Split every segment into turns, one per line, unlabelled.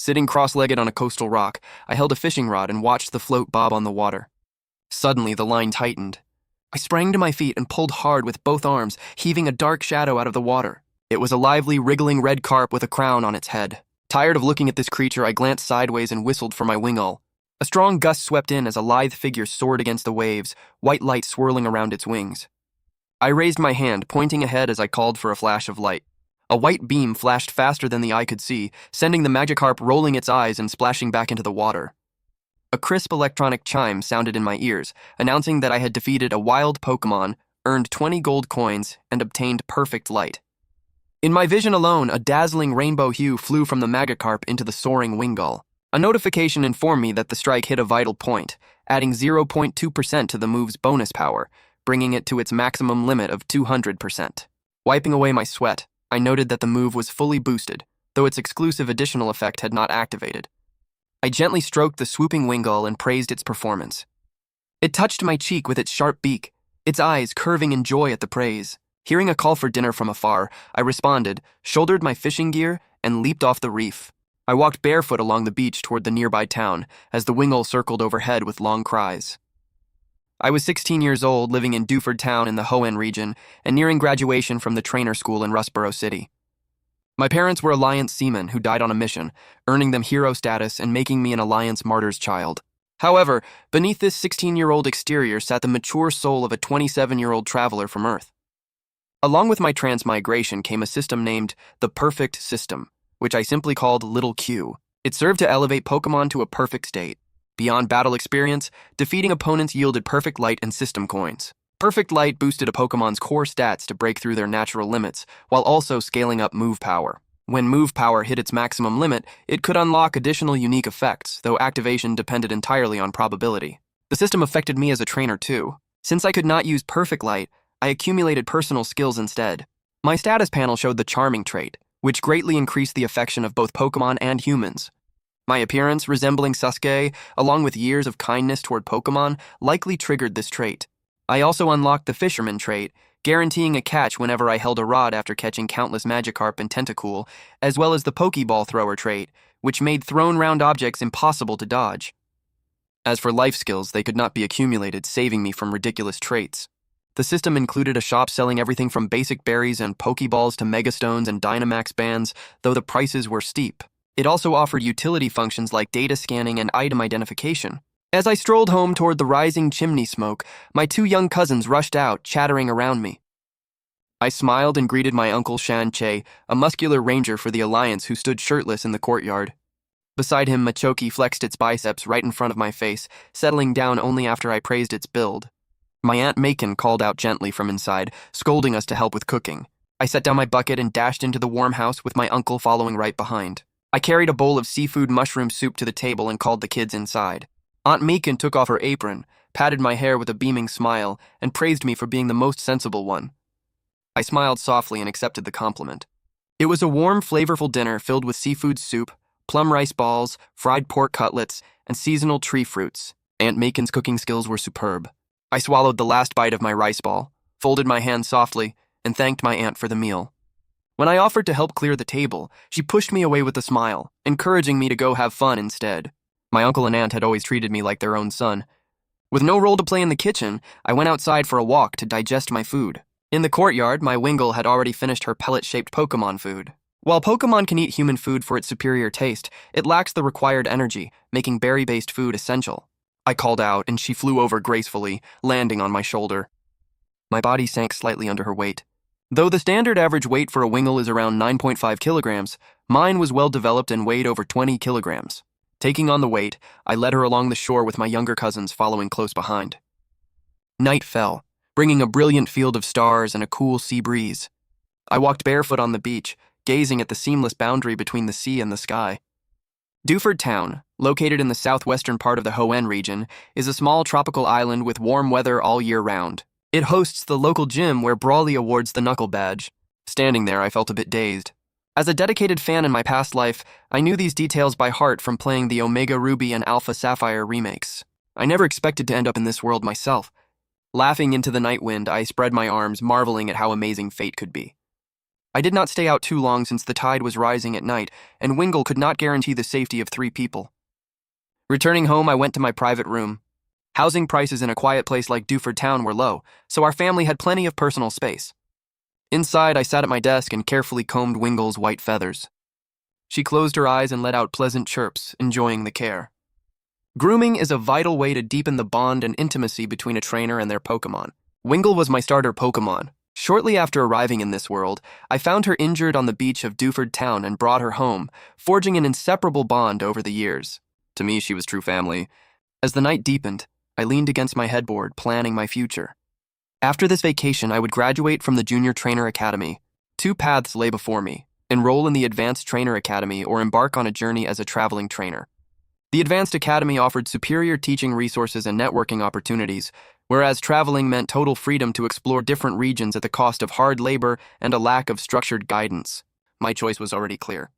Sitting cross-legged on a coastal rock, I held a fishing rod and watched the float bob on the water. Suddenly, the line tightened. I sprang to my feet and pulled hard with both arms, heaving a dark shadow out of the water. It was a lively, wriggling red carp with a crown on its head. Tired of looking at this creature, I glanced sideways and whistled for my wingall. A strong gust swept in as a lithe figure soared against the waves, white light swirling around its wings. I raised my hand, pointing ahead as I called for a flash of light. A white beam flashed faster than the eye could see, sending the Magikarp rolling its eyes and splashing back into the water. A crisp electronic chime sounded in my ears, announcing that I had defeated a wild Pokémon, earned 20 gold coins, and obtained perfect light. In my vision alone, a dazzling rainbow hue flew from the Magikarp into the soaring Wingull. A notification informed me that the strike hit a vital point, adding 0.2% to the move's bonus power, bringing it to its maximum limit of 200%. Wiping away my sweat, I noted that the move was fully boosted, though its exclusive additional effect had not activated. I gently stroked the swooping Wingull and praised its performance. It touched my cheek with its sharp beak, its eyes curving in joy at the praise. Hearing a call for dinner from afar, I responded, shouldered my fishing gear, and leaped off the reef. I walked barefoot along the beach toward the nearby town, as the Wingull circled overhead with long cries. I was 16 years old, living in Dewford Town in the Hoenn region, and nearing graduation from the trainer school in Rustboro City. My parents were Alliance seamen who died on a mission, earning them hero status and making me an Alliance martyr's child. However, beneath this 16-year-old exterior sat the mature soul of a 27-year-old traveler from Earth. Along with my transmigration came a system named the Perfect System, which I simply called Little Q. It served to elevate Pokémon to a perfect state. Beyond battle experience, defeating opponents yielded perfect light and system coins. Perfect light boosted a Pokémon's core stats to break through their natural limits, while also scaling up move power. When move power hit its maximum limit, it could unlock additional unique effects, though activation depended entirely on probability. The system affected me as a trainer too. Since I could not use perfect light, I accumulated personal skills instead. My status panel showed the charming trait, which greatly increased the affection of both Pokémon and humans. My appearance, resembling Sasuke, along with years of kindness toward Pokémon, likely triggered this trait. I also unlocked the Fisherman trait, guaranteeing a catch whenever I held a rod after catching countless Magikarp and Tentacool, as well as the Pokeball Thrower trait, which made thrown-round objects impossible to dodge. As for life skills, they could not be accumulated, saving me from ridiculous traits. The system included a shop selling everything from basic berries and Pokeballs to Megastones and Dynamax bands, though the prices were steep. It also offered utility functions like data scanning and item identification. As I strolled home toward the rising chimney smoke, my two young cousins rushed out, chattering around me. I smiled and greeted my uncle Shan Che, a muscular ranger for the Alliance who stood shirtless in the courtyard. Beside him, Machoki flexed its biceps right in front of my face, settling down only after I praised its build. My Aunt Macon called out gently from inside, scolding us to help with cooking. I set down my bucket and dashed into the warm house with my uncle following right behind. I carried a bowl of seafood mushroom soup to the table and called the kids inside. Aunt Macon took off her apron, patted my hair with a beaming smile, and praised me for being the most sensible one. I smiled softly and accepted the compliment. It was a warm, flavorful dinner filled with seafood soup, plum rice balls, fried pork cutlets, and seasonal tree fruits. Aunt Macon's cooking skills were superb. I swallowed the last bite of my rice ball, folded my hands softly, and thanked my aunt for the meal. When I offered to help clear the table, she pushed me away with a smile, encouraging me to go have fun instead. My uncle and aunt had always treated me like their own son. With no role to play in the kitchen, I went outside for a walk to digest my food. In the courtyard, my Wingull had already finished her pellet-shaped Pokémon food. While Pokémon can eat human food for its superior taste, it lacks the required energy, making berry-based food essential. I called out, and she flew over gracefully, landing on my shoulder. My body sank slightly under her weight. Though the standard average weight for a Wingull is around 9.5 kilograms, mine was well-developed and weighed over 20 kilograms. Taking on the weight, I led her along the shore with my younger cousins following close behind. Night fell, bringing a brilliant field of stars and a cool sea breeze. I walked barefoot on the beach, gazing at the seamless boundary between the sea and the sky. Dewford Town, located in the southwestern part of the Hoenn region, is a small tropical island with warm weather all year round. It hosts the local gym where Brawley awards the Knuckle Badge. Standing there, I felt a bit dazed. As a dedicated fan in my past life, I knew these details by heart from playing the Omega Ruby and Alpha Sapphire remakes. I never expected to end up in this world myself. Laughing into the night wind, I spread my arms, marveling at how amazing fate could be. I did not stay out too long since the tide was rising at night, and Wingle could not guarantee the safety of 3 people. Returning home, I went to my private room. Housing prices in a quiet place like Duford Town were low, so our family had plenty of personal space. Inside, I sat at my desk and carefully combed Wingle's white feathers. She closed her eyes and let out pleasant chirps, enjoying the care. Grooming is a vital way to deepen the bond and intimacy between a trainer and their Pokémon. Wingle was my starter Pokémon. Shortly after arriving in this world, I found her injured on the beach of Duford Town and brought her home, forging an inseparable bond over the years. To me, she was true family. As the night deepened, I leaned against my headboard, planning my future. After this vacation, I would graduate from the Junior Trainer Academy. 2 paths lay before me: enroll in the Advanced Trainer Academy or embark on a journey as a traveling trainer. The Advanced Academy offered superior teaching resources and networking opportunities, whereas traveling meant total freedom to explore different regions at the cost of hard labor and a lack of structured guidance. My choice was already clear.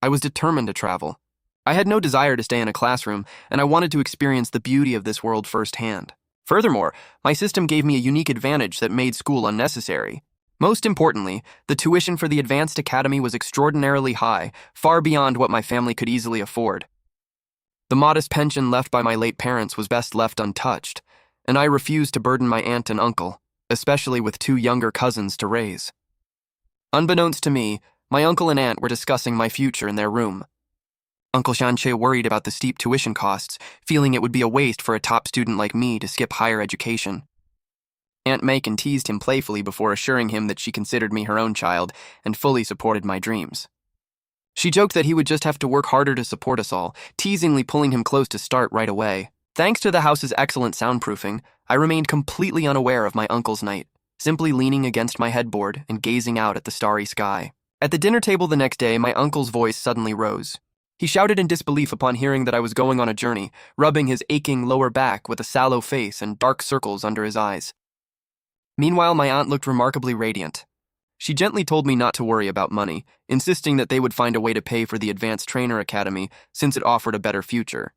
I was determined to travel. I had no desire to stay in a classroom, and I wanted to experience the beauty of this world firsthand. Furthermore, my system gave me a unique advantage that made school unnecessary. Most importantly, the tuition for the Advanced Academy was extraordinarily high, far beyond what my family could easily afford. The modest pension left by my late parents was best left untouched, and I refused to burden my aunt and uncle, especially with 2 younger cousins to raise. Unbeknownst to me, my uncle and aunt were discussing my future in their room. Uncle Shanche worried about the steep tuition costs, feeling it would be a waste for a top student like me to skip higher education. Aunt Macon teased him playfully before assuring him that she considered me her own child and fully supported my dreams. She joked that he would just have to work harder to support us all, teasingly pulling him close to start right away. Thanks to the house's excellent soundproofing, I remained completely unaware of my uncle's night, simply leaning against my headboard and gazing out at the starry sky. At the dinner table the next day, my uncle's voice suddenly rose. He shouted in disbelief upon hearing that I was going on a journey, rubbing his aching lower back with a sallow face and dark circles under his eyes. Meanwhile, my aunt looked remarkably radiant. She gently told me not to worry about money, insisting that they would find a way to pay for the Advanced Trainer Academy since it offered a better future.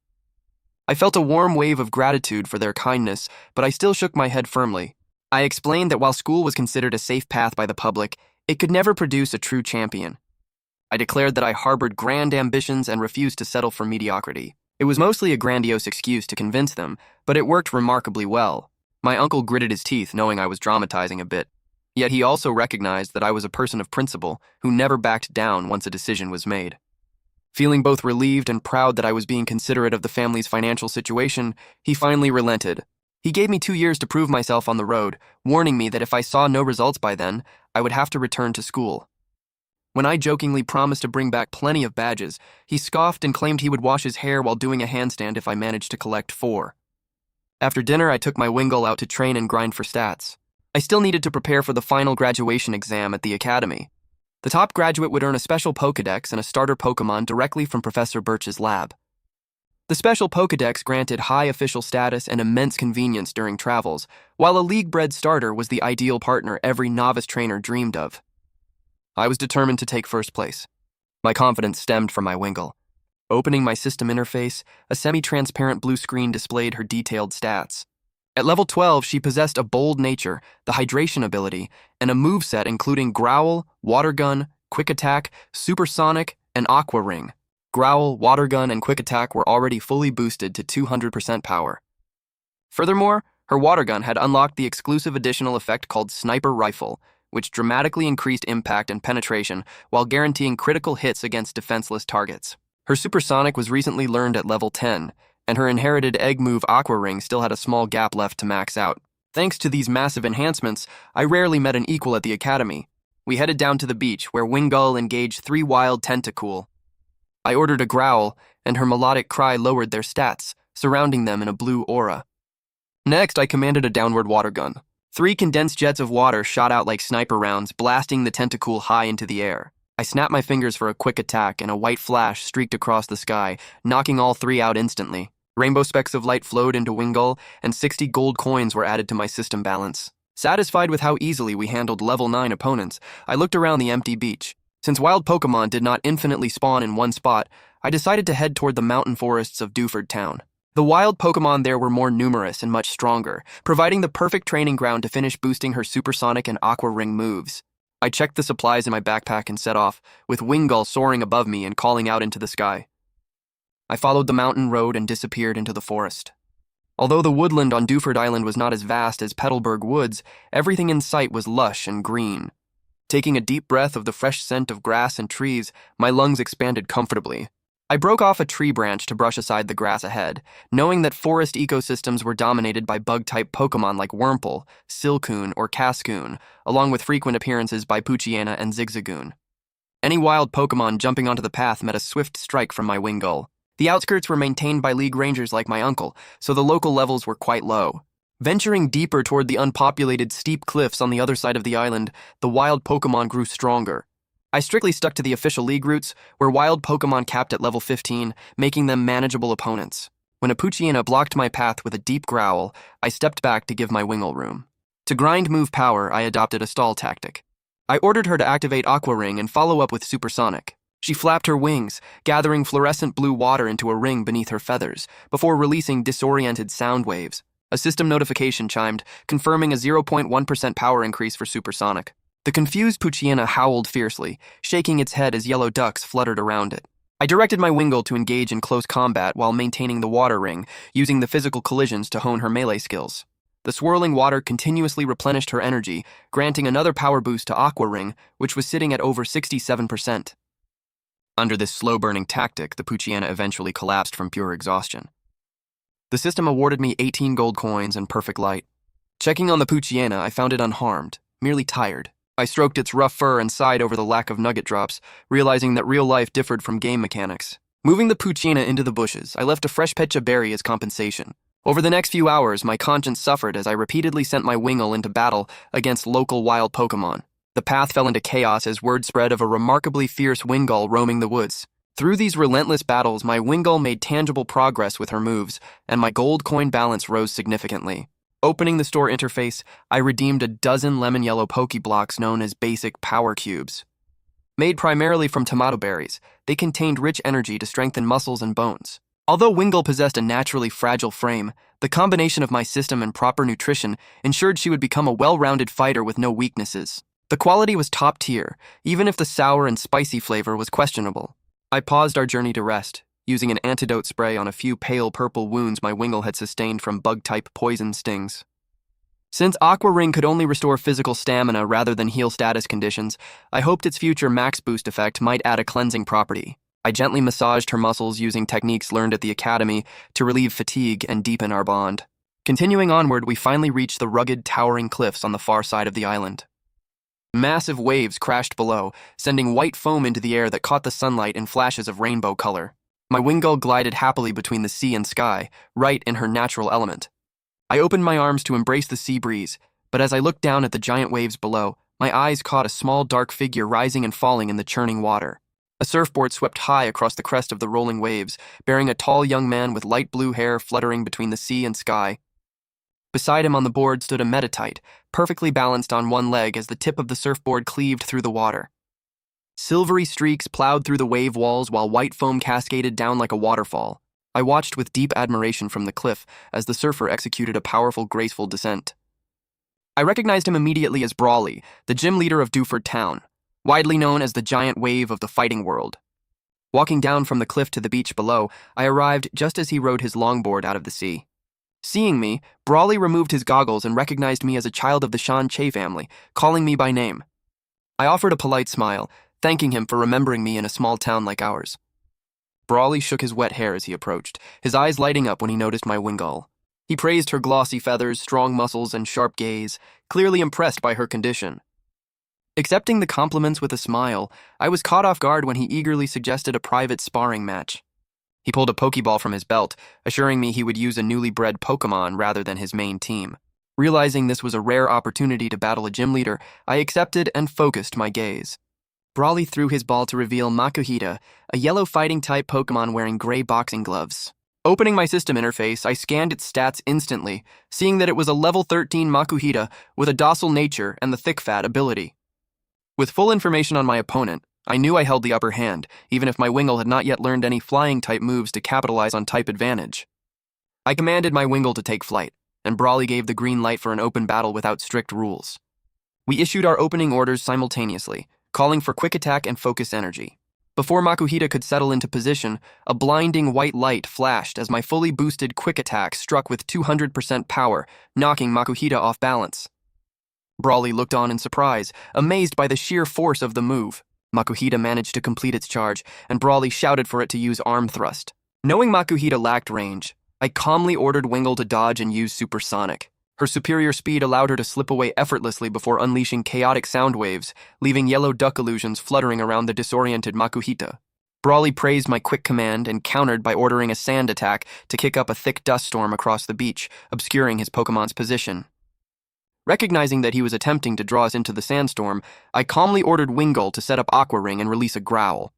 I felt a warm wave of gratitude for their kindness, but I still shook my head firmly. I explained that while school was considered a safe path by the public, it could never produce a true champion. I declared that I harbored grand ambitions and refused to settle for mediocrity. It was mostly a grandiose excuse to convince them, but it worked remarkably well. My uncle gritted his teeth, knowing I was dramatizing a bit. Yet he also recognized that I was a person of principle who never backed down once a decision was made. Feeling both relieved and proud that I was being considerate of the family's financial situation, he finally relented. He gave me 2 years to prove myself on the road, warning me that if I saw no results by then, I would have to return to school. When I jokingly promised to bring back plenty of badges, he scoffed and claimed he would wash his hair while doing a handstand if I managed to collect 4. After dinner, I took my Wingle out to train and grind for stats. I still needed to prepare for the final graduation exam at the academy. The top graduate would earn a special Pokédex and a starter Pokémon directly from Professor Birch's lab. The special Pokédex granted high official status and immense convenience during travels, while a league-bred starter was the ideal partner every novice trainer dreamed of. I was determined to take first place. My confidence stemmed from my Wingle. Opening my system interface, a semi-transparent blue screen displayed her detailed stats. At level 12, she possessed a bold nature, the hydration ability, and a moveset including Growl, Water Gun, Quick Attack, Supersonic, and Aqua Ring. Growl, Water Gun, and Quick Attack were already fully boosted to 200% power. Furthermore, her Water Gun had unlocked the exclusive additional effect called Sniper Rifle, which dramatically increased impact and penetration while guaranteeing critical hits against defenseless targets. Her Supersonic was recently learned at level 10, and her inherited egg move Aqua Ring still had a small gap left to max out. Thanks to these massive enhancements, I rarely met an equal at the academy. We headed down to the beach, where Wingull engaged 3 wild Tentacool. I ordered a Growl, and her melodic cry lowered their stats, surrounding them in a blue aura. Next, I commanded a downward Water Gun. 3 condensed jets of water shot out like sniper rounds, blasting the Tentacool high into the air. I snapped my fingers for a quick attack, and a white flash streaked across the sky, knocking all 3 out instantly. Rainbow specks of light flowed into Wingull, and 60 gold coins were added to my system balance. Satisfied with how easily we handled level 9 opponents, I looked around the empty beach. Since wild Pokémon did not infinitely spawn in one spot, I decided to head toward the mountain forests of Duford Town. The wild Pokémon there were more numerous and much stronger, providing the perfect training ground to finish boosting her Supersonic and Aqua Ring moves. I checked the supplies in my backpack and set off, with Wingull soaring above me and calling out into the sky. I followed the mountain road and disappeared into the forest. Although the woodland on Duford Island was not as vast as Petalburg Woods, everything in sight was lush and green. Taking a deep breath of the fresh scent of grass and trees, my lungs expanded comfortably. I broke off a tree branch to brush aside the grass ahead, knowing that forest ecosystems were dominated by bug-type Pokémon like Wurmple, Silcoon, or Cascoon, along with frequent appearances by Poochyena and Zigzagoon. Any wild Pokémon jumping onto the path met a swift strike from my Wingull. The outskirts were maintained by League Rangers like my uncle, so the local levels were quite low. Venturing deeper toward the unpopulated steep cliffs on the other side of the island, the wild Pokémon grew stronger. I strictly stuck to the official league routes, where wild Pokémon capped at level 15, making them manageable opponents. When a Poochyena blocked my path with a deep growl, I stepped back to give my Wingull room. To grind move power, I adopted a stall tactic. I ordered her to activate Aqua Ring and follow up with Supersonic. She flapped her wings, gathering fluorescent blue water into a ring beneath her feathers, before releasing disoriented sound waves. A system notification chimed, confirming a 0.1% power increase for Supersonic. The confused Poochyena howled fiercely, shaking its head as yellow ducks fluttered around it. I directed my Wingull to engage in close combat while maintaining the water ring, using the physical collisions to hone her melee skills. The swirling water continuously replenished her energy, granting another power boost to Aqua Ring, which was sitting at over 67%. Under this slow-burning tactic, the Poochyena eventually collapsed from pure exhaustion. The system awarded me 18 gold coins and perfect light. Checking on the Poochyena, I found it unharmed, merely tired. I stroked its rough fur and sighed over the lack of nugget drops, realizing that real life differed from game mechanics. Moving the Poochyena into the bushes, I left a fresh Pecha berry as compensation. Over the next few hours, my conscience suffered as I repeatedly sent my Wingull into battle against local wild Pokémon. The path fell into chaos as word spread of a remarkably fierce Wingull roaming the woods. Through these relentless battles, my Wingull made tangible progress with her moves, and my gold coin balance rose significantly. Opening the store interface, I redeemed a dozen lemon-yellow Pokeblocks known as basic power cubes. Made primarily from tomato berries, they contained rich energy to strengthen muscles and bones. Although Wingull possessed a naturally fragile frame, the combination of my system and proper nutrition ensured she would become a well-rounded fighter with no weaknesses. The quality was top tier, even if the sour and spicy flavor was questionable. I paused our journey to rest, using an antidote spray on a few pale purple wounds my Wingull had sustained from bug-type poison stings. Since Aqua Ring could only restore physical stamina rather than heal status conditions, I hoped its future max boost effect might add a cleansing property. I gently massaged her muscles using techniques learned at the academy to relieve fatigue and deepen our bond. Continuing onward, we finally reached the rugged, towering cliffs on the far side of the island. Massive waves crashed below, sending white foam into the air that caught the sunlight in flashes of rainbow color. My Wingull glided happily between the sea and sky, right in her natural element. I opened my arms to embrace the sea breeze, but as I looked down at the giant waves below, my eyes caught a small dark figure rising and falling in the churning water. A surfboard swept high across the crest of the rolling waves, bearing a tall young man with light blue hair fluttering between the sea and sky. Beside him on the board stood a Meditite, perfectly balanced on one leg as the tip of the surfboard cleaved through the water. Silvery streaks plowed through the wave walls while white foam cascaded down like a waterfall. I watched with deep admiration from the cliff as the surfer executed a powerful, graceful descent. I recognized him immediately as Brawly, the gym leader of Duford Town, widely known as the giant wave of the fighting world. Walking down from the cliff to the beach below, I arrived just as he rode his longboard out of the sea. Seeing me, Brawly removed his goggles and recognized me as a child of the Shan Che family, calling me by name. I offered a polite smile, thanking him for remembering me in a small town like ours. Brawly shook his wet hair as he approached, his eyes lighting up when he noticed my Wingull. He praised her glossy feathers, strong muscles, and sharp gaze, clearly impressed by her condition. Accepting the compliments with a smile, I was caught off guard when he eagerly suggested a private sparring match. He pulled a Pokeball from his belt, assuring me he would use a newly bred Pokémon rather than his main team. Realizing this was a rare opportunity to battle a gym leader, I accepted and focused my gaze. Brawly threw his ball to reveal Makuhita, a yellow fighting-type Pokémon wearing gray boxing gloves. Opening my system interface, I scanned its stats instantly, seeing that it was a level 13 Makuhita with a docile nature and the Thick Fat ability. With full information on my opponent, I knew I held the upper hand, even if my Wingull had not yet learned any flying-type moves to capitalize on type advantage. I commanded my Wingull to take flight, and Brawly gave the green light for an open battle without strict rules. We issued our opening orders simultaneously, calling for quick attack and focus energy. Before Makuhita could settle into position, a blinding white light flashed as my fully boosted quick attack struck with 200% power, knocking Makuhita off balance. Brawly looked on in surprise, amazed by the sheer force of the move. Makuhita managed to complete its charge, and Brawly shouted for it to use arm thrust. Knowing Makuhita lacked range, I calmly ordered Wingull to dodge and use supersonic. Her superior speed allowed her to slip away effortlessly before unleashing chaotic sound waves, leaving yellow duck illusions fluttering around the disoriented Makuhita. Brawly praised my quick command and countered by ordering a sand attack to kick up a thick dust storm across the beach, obscuring his Pokemon's position. Recognizing that he was attempting to draw us into the sandstorm, I calmly ordered Wingull to set up Aqua Ring and release a growl.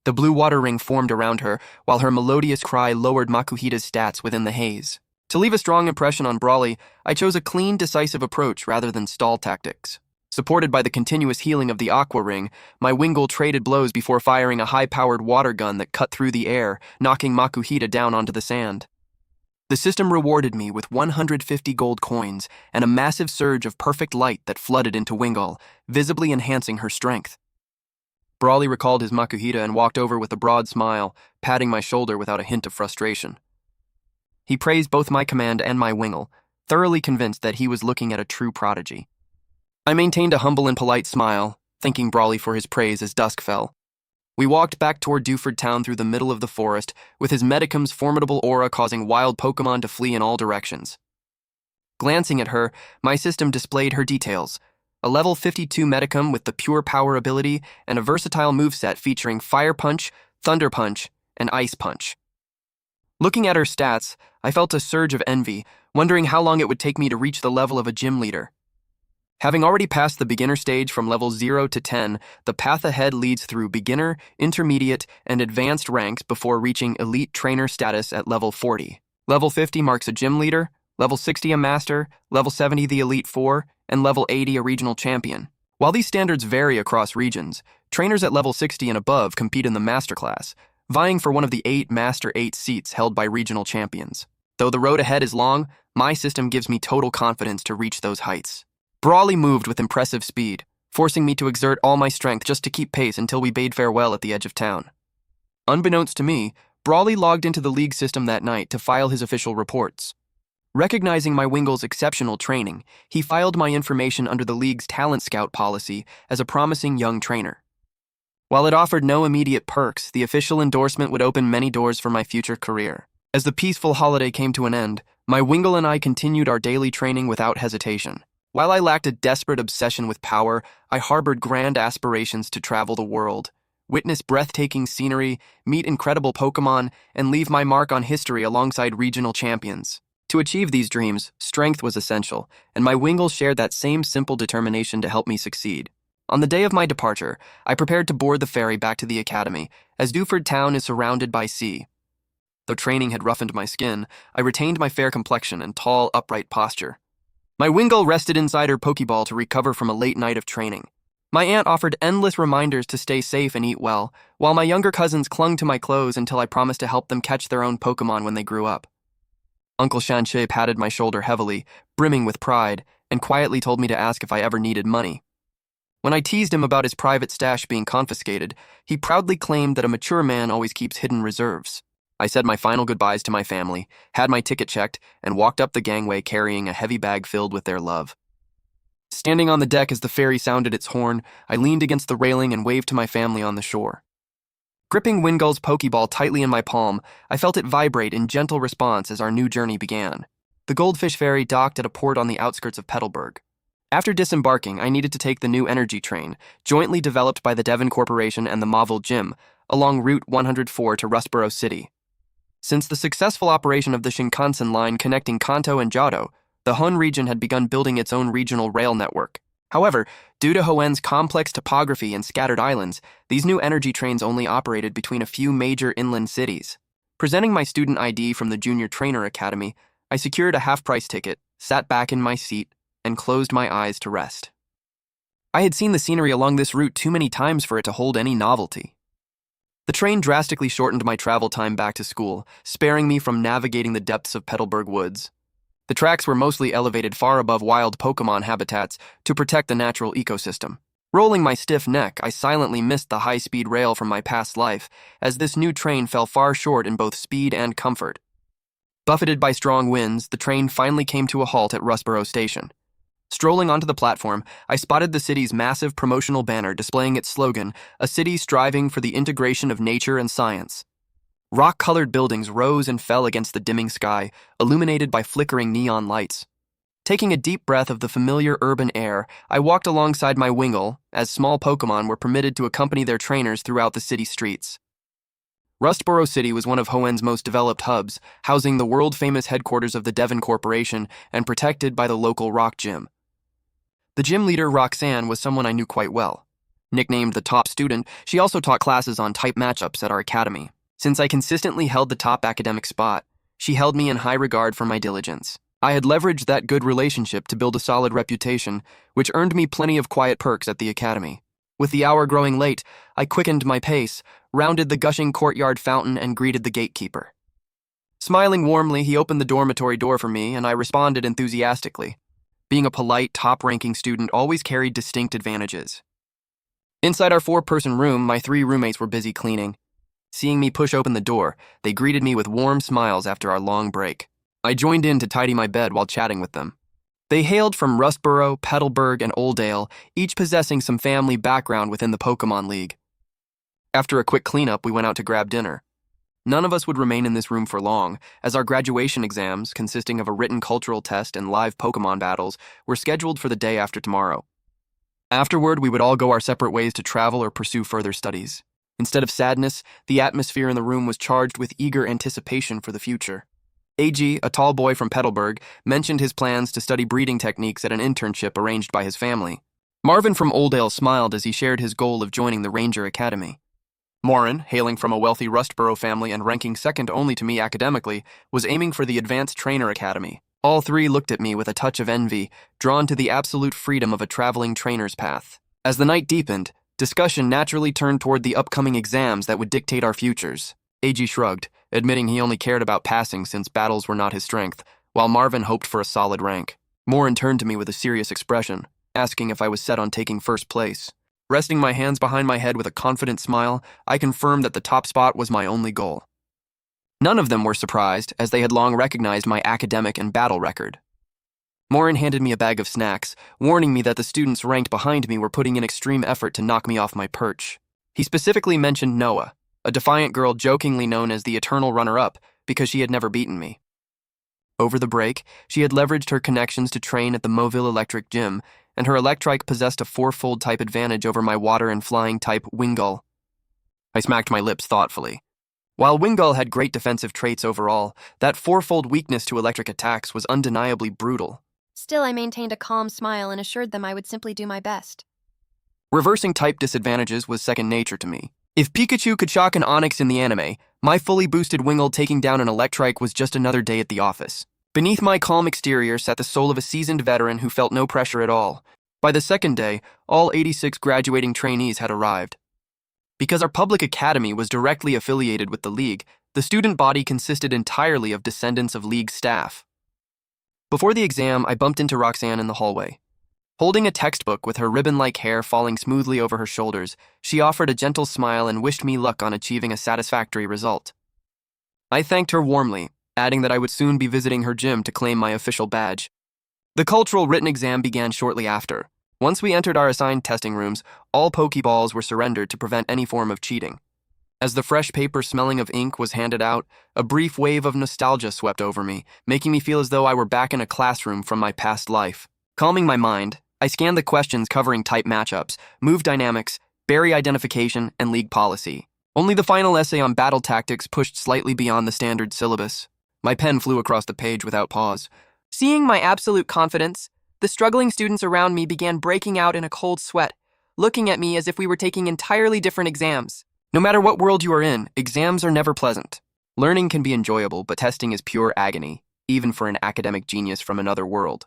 The blue water ring formed around her, while her melodious cry lowered Makuhita's stats within the haze. To leave a strong impression on Brawly, I chose a clean, decisive approach rather than stall tactics. Supported by the continuous healing of the Aqua Ring, my Wingull traded blows before firing a high-powered water gun that cut through the air, knocking Makuhita down onto the sand. The system rewarded me with 150 gold coins and a massive surge of perfect light that flooded into Wingull, visibly enhancing her strength. Brawly recalled his Makuhita and walked over with a broad smile, patting my shoulder without a hint of frustration. He praised both my command and my Wingull, thoroughly convinced that he was looking at a true prodigy. I maintained a humble and polite smile, thanking Brawly for his praise as dusk fell. We walked back toward Dewford Town through the middle of the forest, with his Medicam's formidable aura causing wild Pokémon to flee in all directions. Glancing at her, my system displayed her details: a level 52 Medicam with the Pure Power ability and a versatile moveset featuring Fire Punch, Thunder Punch, and Ice Punch. Looking at her stats, I felt a surge of envy, wondering how long it would take me to reach the level of a gym leader. Having already passed the beginner stage from level 0 to 10, the path ahead leads through beginner, intermediate, and advanced ranks before reaching elite trainer status at level 40. Level 50 marks a gym leader, level 60 a master, level 70 the elite 4, and level 80 a regional champion. While these standards vary across regions, trainers at level 60 and above compete in the master class, vying for one of the 8 Master 8 seats held by regional champions. Though the road ahead is long, my system gives me total confidence to reach those heights. Brawly moved with impressive speed, forcing me to exert all my strength just to keep pace until we bade farewell at the edge of town. Unbeknownst to me, Brawly logged into the league system that night to file his official reports. Recognizing my Wingull's exceptional training, he filed my information under the league's talent scout policy as a promising young trainer. While it offered no immediate perks, the official endorsement would open many doors for my future career. As the peaceful holiday came to an end, my Wingull and I continued our daily training without hesitation. While I lacked a desperate obsession with power, I harbored grand aspirations to travel the world, witness breathtaking scenery, meet incredible Pokémon, and leave my mark on history alongside regional champions. To achieve these dreams, strength was essential, and my Wingull shared that same simple determination to help me succeed. On the day of my departure, I prepared to board the ferry back to the academy, as Dewford Town is surrounded by sea. Though training had roughened my skin, I retained my fair complexion and tall, upright posture. My Wingull rested inside her Pokeball to recover from a late night of training. My aunt offered endless reminders to stay safe and eat well, while my younger cousins clung to my clothes until I promised to help them catch their own Pokemon when they grew up. Uncle Shanche patted my shoulder heavily, brimming with pride, and quietly told me to ask if I ever needed money. When I teased him about his private stash being confiscated, he proudly claimed that a mature man always keeps hidden reserves. I said my final goodbyes to my family, had my ticket checked, and walked up the gangway carrying a heavy bag filled with their love. Standing on the deck as the ferry sounded its horn, I leaned against the railing and waved to my family on the shore. Gripping Wingull's Pokeball tightly in my palm, I felt it vibrate in gentle response as our new journey began. The Goldfish Ferry docked at a port on the outskirts of Petalburg. After disembarking, I needed to take the new energy train, jointly developed by the Devon Corporation and the Mauville Gym, along Route 104 to Rustboro City. Since the successful operation of the Shinkansen line connecting Kanto and Jodo, the Hun region had begun building its own regional rail network. However, due to Hoenn's complex topography and scattered islands, these new energy trains only operated between a few major inland cities. Presenting my student ID from the Junior Trainer Academy, I secured a half-price ticket, sat back in my seat, and closed my eyes to rest. I had seen the scenery along this route too many times for it to hold any novelty. The train drastically shortened my travel time back to school, sparing me from navigating the depths of Petalburg woods. The tracks were mostly elevated far above wild Pokémon habitats to protect the natural ecosystem. Rolling my stiff neck, I silently missed the high-speed rail from my past life, as this new train fell far short in both speed and comfort. Buffeted by strong winds, the train finally came to a halt at Rustboro Station. Strolling onto the platform, I spotted the city's massive promotional banner displaying its slogan, "A city striving for the integration of nature and science." Rock-colored buildings rose and fell against the dimming sky, illuminated by flickering neon lights. Taking a deep breath of the familiar urban air, I walked alongside my Wingull, as small Pokémon were permitted to accompany their trainers throughout the city streets. Rustboro City was one of Hoenn's most developed hubs, housing the world-famous headquarters of the Devon Corporation and protected by the local rock gym. The gym leader, Roxanne, was someone I knew quite well. Nicknamed the top student, she also taught classes on type matchups at our academy. Since I consistently held the top academic spot, she held me in high regard for my diligence. I had leveraged that good relationship to build a solid reputation, which earned me plenty of quiet perks at the academy. With the hour growing late, I quickened my pace, rounded the gushing courtyard fountain, and greeted the gatekeeper. Smiling warmly, he opened the dormitory door for me, and I responded enthusiastically. Being a polite, top-ranking student always carried distinct advantages. Inside our 4-person room, my 3 roommates were busy cleaning. Seeing me push open the door, they greeted me with warm smiles after our long break. I joined in to tidy my bed while chatting with them. They hailed from Rustboro, Petalburg, and Oldale, each possessing some family background within the Pokémon League. After a quick cleanup, we went out to grab dinner. None of us would remain in this room for long, as our graduation exams, consisting of a written cultural test and live Pokémon battles, were scheduled for the day after tomorrow. Afterward, we would all go our separate ways to travel or pursue further studies. Instead of sadness, the atmosphere in the room was charged with eager anticipation for the future. AG, a tall boy from Petalburg, mentioned his plans to study breeding techniques at an internship arranged by his family. Marvin from Oldale smiled as he shared his goal of joining the Ranger Academy. Morin, hailing from a wealthy Rustboro family and ranking second only to me academically, was aiming for the Advanced Trainer Academy. All 3 looked at me with a touch of envy, drawn to the absolute freedom of a traveling trainer's path. As the night deepened, discussion naturally turned toward the upcoming exams that would dictate our futures. AG shrugged, admitting he only cared about passing since battles were not his strength, while Marvin hoped for a solid rank. Morin turned to me with a serious expression, asking if I was set on taking first place. Resting my hands behind my head with a confident smile, I confirmed that the top spot was my only goal. None of them were surprised, as they had long recognized my academic and battle record. Morin handed me a bag of snacks, warning me that the students ranked behind me were putting in extreme effort to knock me off my perch. He specifically mentioned Noah, a defiant girl jokingly known as the eternal runner-up because she had never beaten me. Over the break, she had leveraged her connections to train at the Moville Electric Gym, and her Electrike possessed a 4-fold type advantage over my water and flying type Wingull. I smacked my lips thoughtfully. While Wingull had great defensive traits overall, that 4-fold weakness to electric attacks was undeniably brutal.
Still, I maintained a calm smile and assured them I would simply do my best.
Reversing type disadvantages was second nature to me. If Pikachu could shock an Onix in the anime, my fully boosted Wingull taking down an Electrike was just another day at the office. Beneath my calm exterior sat the soul of a seasoned veteran who felt no pressure at all. By the second day, all 86 graduating trainees had arrived. Because our public academy was directly affiliated with the League, the student body consisted entirely of descendants of League staff. Before the exam, I bumped into Roxanne in the hallway. Holding a textbook with her ribbon-like hair falling smoothly over her shoulders, she offered a gentle smile and wished me luck on achieving a satisfactory result. I thanked her warmly, adding that I would soon be visiting her gym to claim my official badge. The cultural written exam began shortly after. Once we entered our assigned testing rooms, all Pokeballs were surrendered to prevent any form of cheating. As the fresh paper smelling of ink was handed out, a brief wave of nostalgia swept over me, making me feel as though I were back in a classroom from my past life. Calming my mind, I scanned the questions covering type matchups, move dynamics, berry identification, and league policy. Only the final essay on battle tactics pushed slightly beyond the standard syllabus. My pen flew across the page without pause. Seeing my absolute confidence, the struggling students around me began breaking out in a cold sweat, looking at me as if we were taking entirely different exams. No matter what world you are in, exams are never pleasant. Learning can be enjoyable, but testing is pure agony, even for an academic genius from another world.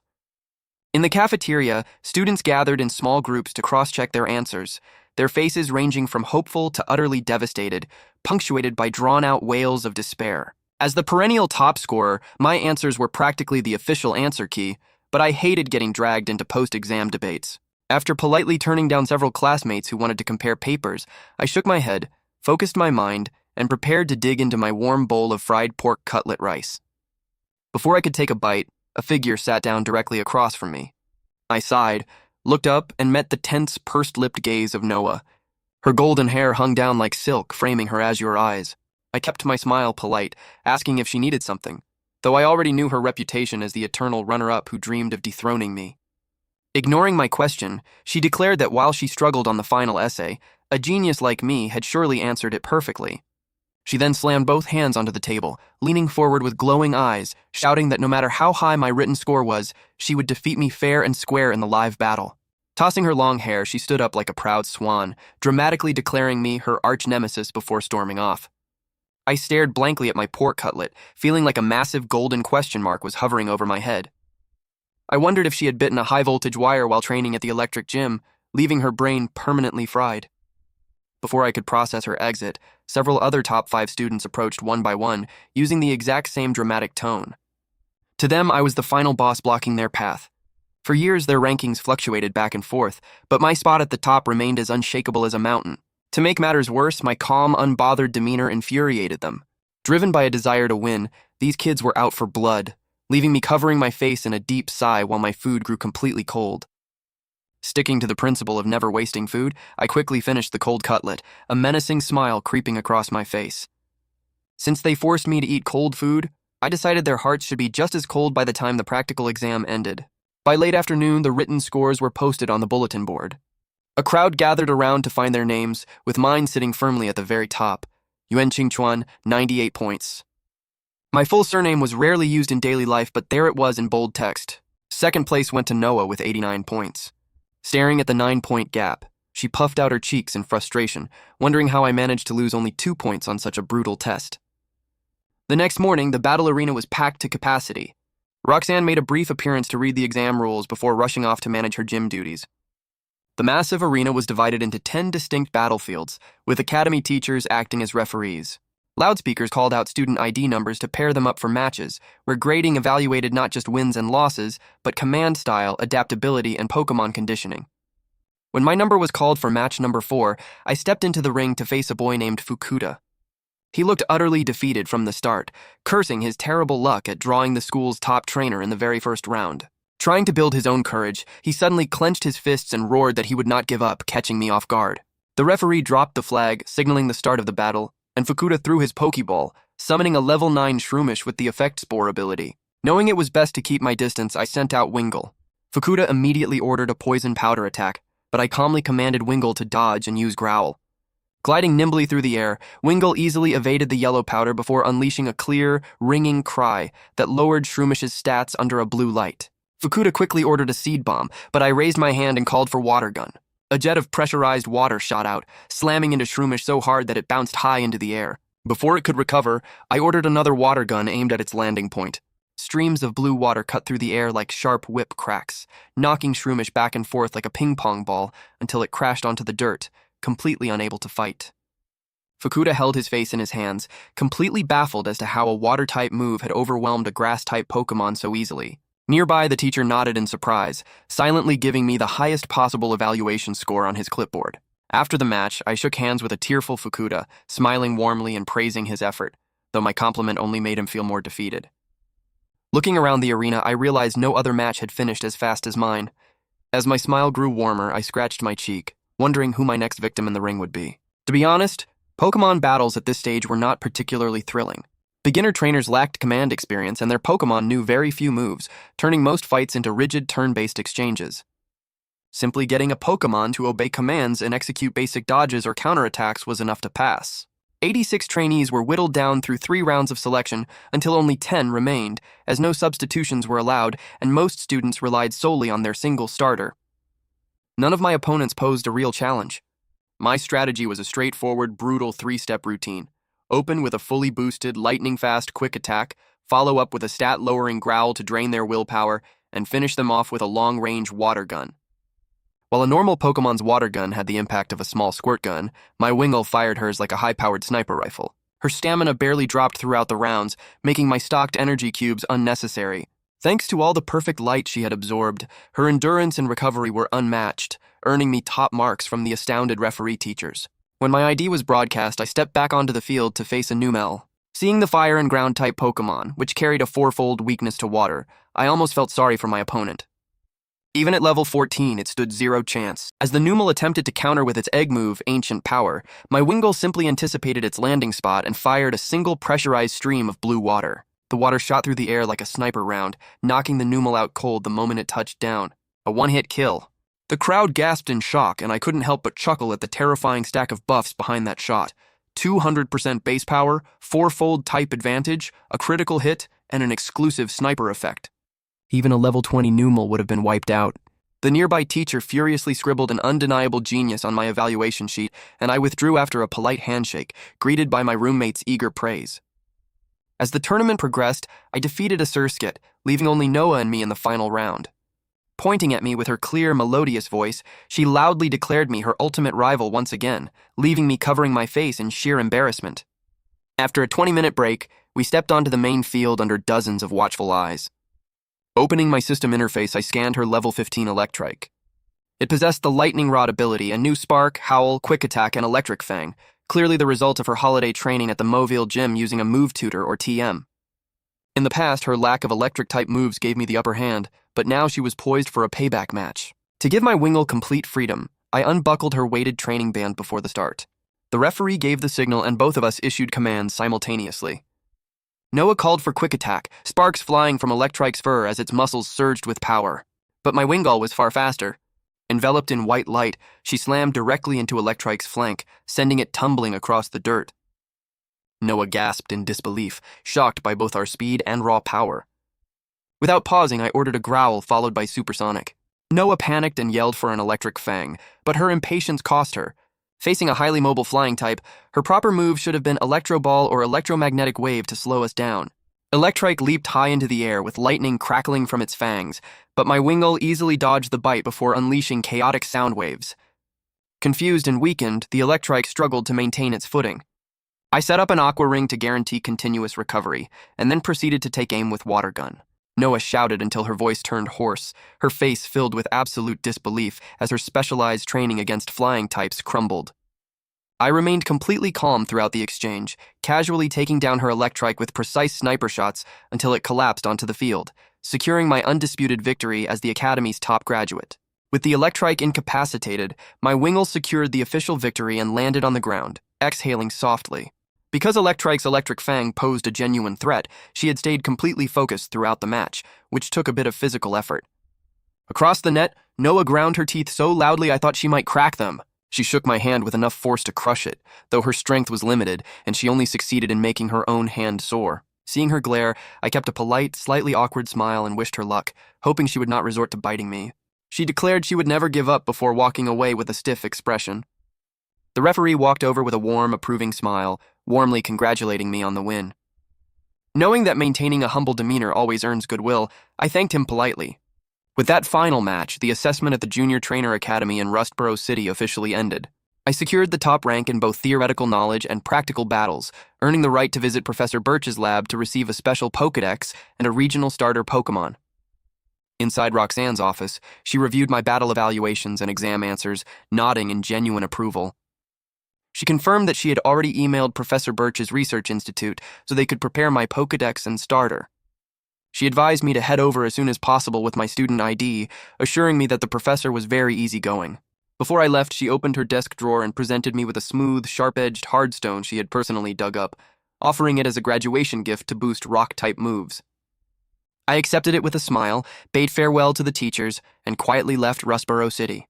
In the cafeteria, students gathered in small groups to cross-check their answers, their faces ranging from hopeful to utterly devastated, punctuated by drawn-out wails of despair. As the perennial top scorer, my answers were practically the official answer key, but I hated getting dragged into post-exam debates. After politely turning down several classmates who wanted to compare papers, I shook my head, focused my mind, and prepared to dig into my warm bowl of fried pork cutlet rice. Before I could take a bite, a figure sat down directly across from me. I sighed, looked up, and met the tense, pursed-lipped gaze of Noah. Her golden hair hung down like silk, framing her azure eyes. I kept my smile polite, asking if she needed something, though I already knew her reputation as the eternal runner-up who dreamed of dethroning me. Ignoring my question, she declared that while she struggled on the final essay, a genius like me had surely answered it perfectly. She then slammed both hands onto the table, leaning forward with glowing eyes, shouting that no matter how high my written score was, she would defeat me fair and square in the live battle. Tossing her long hair, she stood up like a proud swan, dramatically declaring me her arch-nemesis before storming off. I stared blankly at my pork cutlet, feeling like a massive golden question mark was hovering over my head. I wondered if she had bitten a high-voltage wire while training at the electric gym, leaving her brain permanently fried. Before I could process her exit, several other top 5 students approached one by one, using the exact same dramatic tone. To them, I was the final boss blocking their path. For years, their rankings fluctuated back and forth, but my spot at the top remained as unshakable as a mountain. To make matters worse, my calm, unbothered demeanor infuriated them. Driven by a desire to win, these kids were out for blood, leaving me covering my face in a deep sigh while my food grew completely cold. Sticking to the principle of never wasting food, I quickly finished the cold cutlet, a menacing smile creeping across my face. Since they forced me to eat cold food, I decided their hearts should be just as cold by the time the practical exam ended. By late afternoon, the written scores were posted on the bulletin board. A crowd gathered around to find their names, with mine sitting firmly at the very top. Yuan Qingchuan, 98 points. My full surname was rarely used in daily life, but there it was in bold text. Second place went to Noah with 89 points. Staring at the 9-point gap, she puffed out her cheeks in frustration, wondering how I managed to lose only 2 points on such a brutal test. The next morning, the battle arena was packed to capacity. Roxanne made a brief appearance to read the exam rules before rushing off to manage her gym duties. The massive arena was divided into 10 distinct battlefields, with academy teachers acting as referees. Loudspeakers called out student ID numbers to pair them up for matches, where grading evaluated not just wins and losses, but command style, adaptability, and Pokémon conditioning. When my number was called for match number 4, I stepped into the ring to face a boy named Fukuda. He looked utterly defeated from the start, cursing his terrible luck at drawing the school's top trainer in the very first round. Trying to build his own courage, he suddenly clenched his fists and roared that he would not give up, catching me off guard. The referee dropped the flag, signaling the start of the battle, and Fukuda threw his Pokeball, summoning a level 9 Shroomish with the Effect Spore ability. Knowing it was best to keep my distance, I sent out Wingull. Fukuda immediately ordered a poison powder attack, but I calmly commanded Wingull to dodge and use Growl. Gliding nimbly through the air, Wingull easily evaded the yellow powder before unleashing a clear, ringing cry that lowered Shroomish's stats under a blue light. Fukuda quickly ordered a Seed Bomb, but I raised my hand and called for Water Gun. A jet of pressurized water shot out, slamming into Shroomish so hard that it bounced high into the air. Before it could recover, I ordered another water gun aimed at its landing point. Streams of blue water cut through the air like sharp whip cracks, knocking Shroomish back and forth like a ping-pong ball until it crashed onto the dirt, completely unable to fight. Fukuda held his face in his hands, completely baffled as to how a water-type move had overwhelmed a grass-type Pokémon so easily. Nearby, the teacher nodded in surprise, silently giving me the highest possible evaluation score on his clipboard. After the match, I shook hands with a tearful Fukuda, smiling warmly and praising his effort, though my compliment only made him feel more defeated. Looking around the arena, I realized no other match had finished as fast as mine. As my smile grew warmer, I scratched my cheek, wondering who my next victim in the ring would be. To be honest, Pokémon battles at this stage were not particularly thrilling. Beginner trainers lacked command experience, and their Pokémon knew very few moves, turning most fights into rigid turn-based exchanges. Simply getting a Pokémon to obey commands and execute basic dodges or counterattacks was enough to pass. 86 trainees were whittled down through 3 rounds of selection until only 10 remained, as no substitutions were allowed and most students relied solely on their single starter. None of my opponents posed a real challenge. My strategy was a straightforward, brutal 3-step routine. Open with a fully boosted, lightning-fast quick attack, follow up with a stat-lowering growl to drain their willpower, and finish them off with a long-range water gun. While a normal Pokemon's water gun had the impact of a small squirt gun, my Wingull fired hers like a high-powered sniper rifle. Her stamina barely dropped throughout the rounds, making my stocked energy cubes unnecessary. Thanks to all the perfect light she had absorbed, her endurance and recovery were unmatched, earning me top marks from the astounded referee teachers. When my ID was broadcast, I stepped back onto the field to face a Numel. Seeing the fire and ground type Pokémon, which carried a fourfold weakness to water, I almost felt sorry for my opponent. Even at level 14, it stood zero chance. As the Numel attempted to counter with its egg move, Ancient Power, my Wingull simply anticipated its landing spot and fired a single pressurized stream of blue water. The water shot through the air like a sniper round, knocking the Numel out cold the moment it touched down. A one-hit kill. The crowd gasped in shock, and I couldn't help but chuckle at the terrifying stack of buffs behind that shot. 200% base power, fourfold type advantage, a critical hit, and an exclusive sniper effect. Even a level 20 Numel would have been wiped out. The nearby teacher furiously scribbled an undeniable genius on my evaluation sheet, and I withdrew after a polite handshake, greeted by my roommate's eager praise. As the tournament progressed, I defeated a Surskit, leaving only Noah and me in the final round. Pointing at me with her clear, melodious voice, she loudly declared me her ultimate rival once again, leaving me covering my face in sheer embarrassment. After a 20-minute break, we stepped onto the main field under dozens of watchful eyes. Opening my system interface, I scanned her level 15 Electrike. It possessed the Lightning Rod ability, a new Spark, Howl, Quick Attack, and Electric Fang, clearly the result of her holiday training at the Moville Gym using a Move Tutor or TM. In the past, her lack of electric-type moves gave me the upper hand, but now she was poised for a payback match. To give my Wingull complete freedom, I unbuckled her weighted training band before the start. The referee gave the signal and both of us issued commands simultaneously. Noah called for Quick Attack, sparks flying from Electrike's fur as its muscles surged with power. But my Wingull was far faster. Enveloped in white light, she slammed directly into Electrike's flank, sending it tumbling across the dirt. Noah gasped in disbelief, shocked by both our speed and raw power. Without pausing, I ordered a growl followed by supersonic. Noah panicked and yelled for an Electric Fang, but her impatience cost her. Facing a highly mobile flying type, her proper move should have been Electro Ball or Electromagnetic Wave to slow us down. Electrike leaped high into the air with lightning crackling from its fangs, but my Wingull easily dodged the bite before unleashing chaotic sound waves. Confused and weakened, the Electrike struggled to maintain its footing. I set up an Aqua Ring to guarantee continuous recovery, and then proceeded to take aim with Water Gun. Noah shouted until her voice turned hoarse, her face filled with absolute disbelief as her specialized training against flying types crumbled. I remained completely calm throughout the exchange, casually taking down her Electrike with precise sniper shots until it collapsed onto the field, securing my undisputed victory as the Academy's top graduate. With the Electrike incapacitated, my Wingull secured the official victory and landed on the ground, exhaling softly. Because Electrike's Electric Fang posed a genuine threat, she had stayed completely focused throughout the match, which took a bit of physical effort. Across the net, Noah ground her teeth so loudly I thought she might crack them. She shook my hand with enough force to crush it, though her strength was limited, and she only succeeded in making her own hand sore. Seeing her glare, I kept a polite, slightly awkward smile and wished her luck, hoping she would not resort to biting me. She declared she would never give up before walking away with a stiff expression. The referee walked over with a warm, approving smile, warmly congratulating me on the win. Knowing that maintaining a humble demeanor always earns goodwill, I thanked him politely. With that final match, the assessment at the Junior Trainer Academy in Rustboro City officially ended. I secured the top rank in both theoretical knowledge and practical battles, earning the right to visit Professor Birch's lab to receive a special Pokédex and a regional starter Pokémon. Inside Roxanne's office, she reviewed my battle evaluations and exam answers, nodding in genuine approval. She confirmed that she had already emailed Professor Birch's research institute so they could prepare my Pokédex and starter. She advised me to head over as soon as possible with my student ID, assuring me that the professor was very easygoing. Before I left, she opened her desk drawer and presented me with a smooth, sharp-edged hardstone she had personally dug up, offering it as a graduation gift to boost rock-type moves. I accepted it with a smile, bade farewell to the teachers, and quietly left Rustboro City.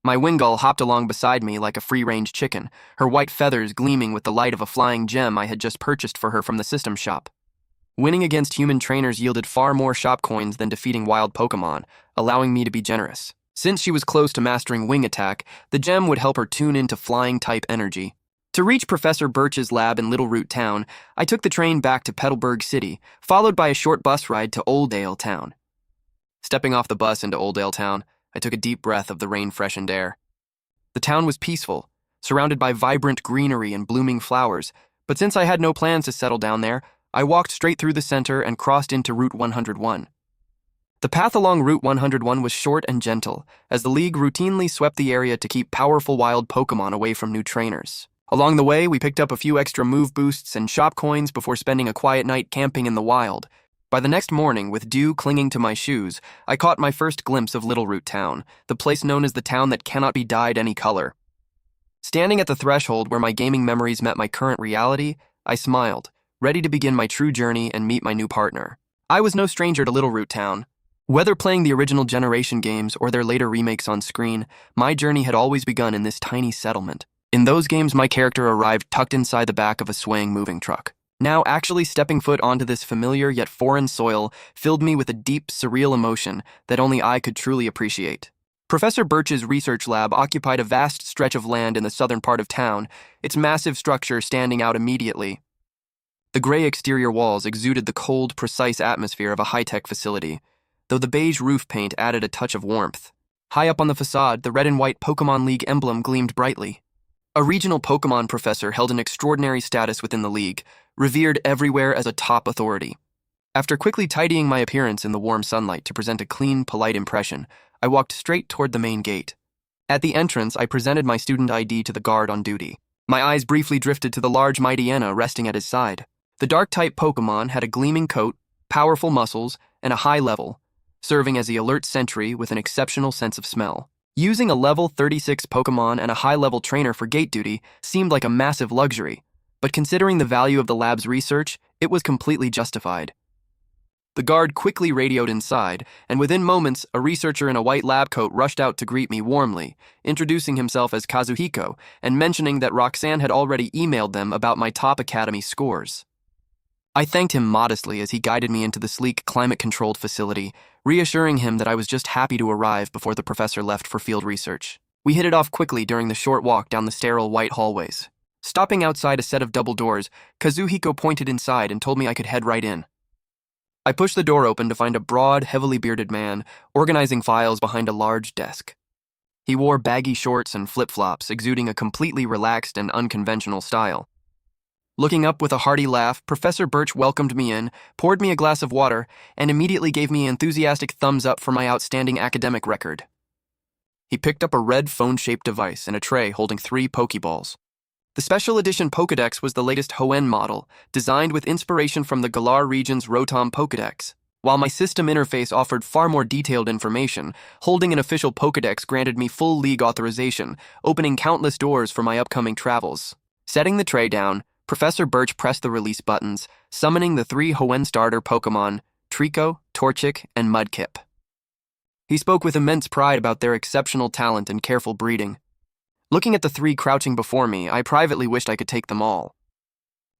My Wingull hopped along beside me like a free-range chicken, her white feathers gleaming with the light of a flying gem I had just purchased for her from the system shop. Winning against human trainers yielded far more shop coins than defeating wild Pokémon, allowing me to be generous. Since she was close to mastering Wing Attack, the gem would help her tune into flying-type energy. To reach Professor Birch's lab in Little Root Town, I took the train back to Petalburg City, followed by a short bus ride to Oldale Town. Stepping off the bus into Oldale Town, I took a deep breath of the rain-freshened air. The town was peaceful, surrounded by vibrant greenery and blooming flowers, But since I had no plans to settle down there, I walked straight through the center and crossed into Route 101. The path along Route 101 was short and gentle, as the League routinely swept the area to keep powerful wild Pokémon away from new trainers. Along the way, we picked up a few extra move boosts and shop coins before spending a quiet night camping in the wild. By the next morning, with dew clinging to my shoes, I caught my first glimpse of Little Root Town, the place known as the town that cannot be dyed any color. Standing at the threshold where my gaming memories met my current reality, I smiled, ready to begin my true journey and meet my new partner. I was no stranger to Little Root Town. Whether playing the original generation games or their later remakes on screen, my journey had always begun in this tiny settlement. In those games, my character arrived tucked inside the back of a swaying moving truck. Now, actually stepping foot onto this familiar yet foreign soil filled me with a deep, surreal emotion that only I could truly appreciate. Professor Birch's research lab occupied a vast stretch of land in the southern part of town, its massive structure standing out immediately. The gray exterior walls exuded the cold, precise atmosphere of a high-tech facility, though the beige roof paint added a touch of warmth. High up on the facade, the red and white Pokémon League emblem gleamed brightly. A regional Pokémon professor held an extraordinary status within the League, revered everywhere as a top authority. After quickly tidying my appearance in the warm sunlight to present a clean, polite impression, I walked straight toward the main gate. At the entrance, I presented my student ID to the guard on duty. My eyes briefly drifted to the large Mightyena resting at his side. The Dark-type Pokémon had a gleaming coat, powerful muscles, and a high level, serving as the alert sentry with an exceptional sense of smell. Using a level 36 Pokémon and a high-level trainer for gate duty seemed like a massive luxury, but considering the value of the lab's research, it was completely justified. The guard quickly radioed inside, and within moments, a researcher in a white lab coat rushed out to greet me warmly, introducing himself as Kazuhiko and mentioning that Roxanne had already emailed them about my top academy scores. I thanked him modestly as he guided me into the sleek, climate-controlled facility, reassuring him that I was just happy to arrive before the professor left for field research. We hit it off quickly during the short walk down the sterile white hallways. Stopping outside a set of double doors, Kazuhiko pointed inside and told me I could head right in. I pushed the door open to find a broad, heavily bearded man organizing files behind a large desk. He wore baggy shorts and flip-flops, exuding a completely relaxed and unconventional style. Looking up with a hearty laugh, Professor Birch welcomed me in, poured me a glass of water, and immediately gave me an enthusiastic thumbs up for my outstanding academic record. He picked up a red phone-shaped device and a tray holding 3 Pokeballs. The special edition Pokédex was the latest Hoenn model, designed with inspiration from the Galar region's Rotom Pokédex. While my system interface offered far more detailed information, holding an official Pokédex granted me full League authorization, opening countless doors for my upcoming travels. Setting the tray down, Professor Birch pressed the release buttons, summoning the 3 Hoenn starter Pokémon, Trico, Torchic, and Mudkip. He spoke with immense pride about their exceptional talent and careful breeding. Looking at the 3 crouching before me, I privately wished I could take them all.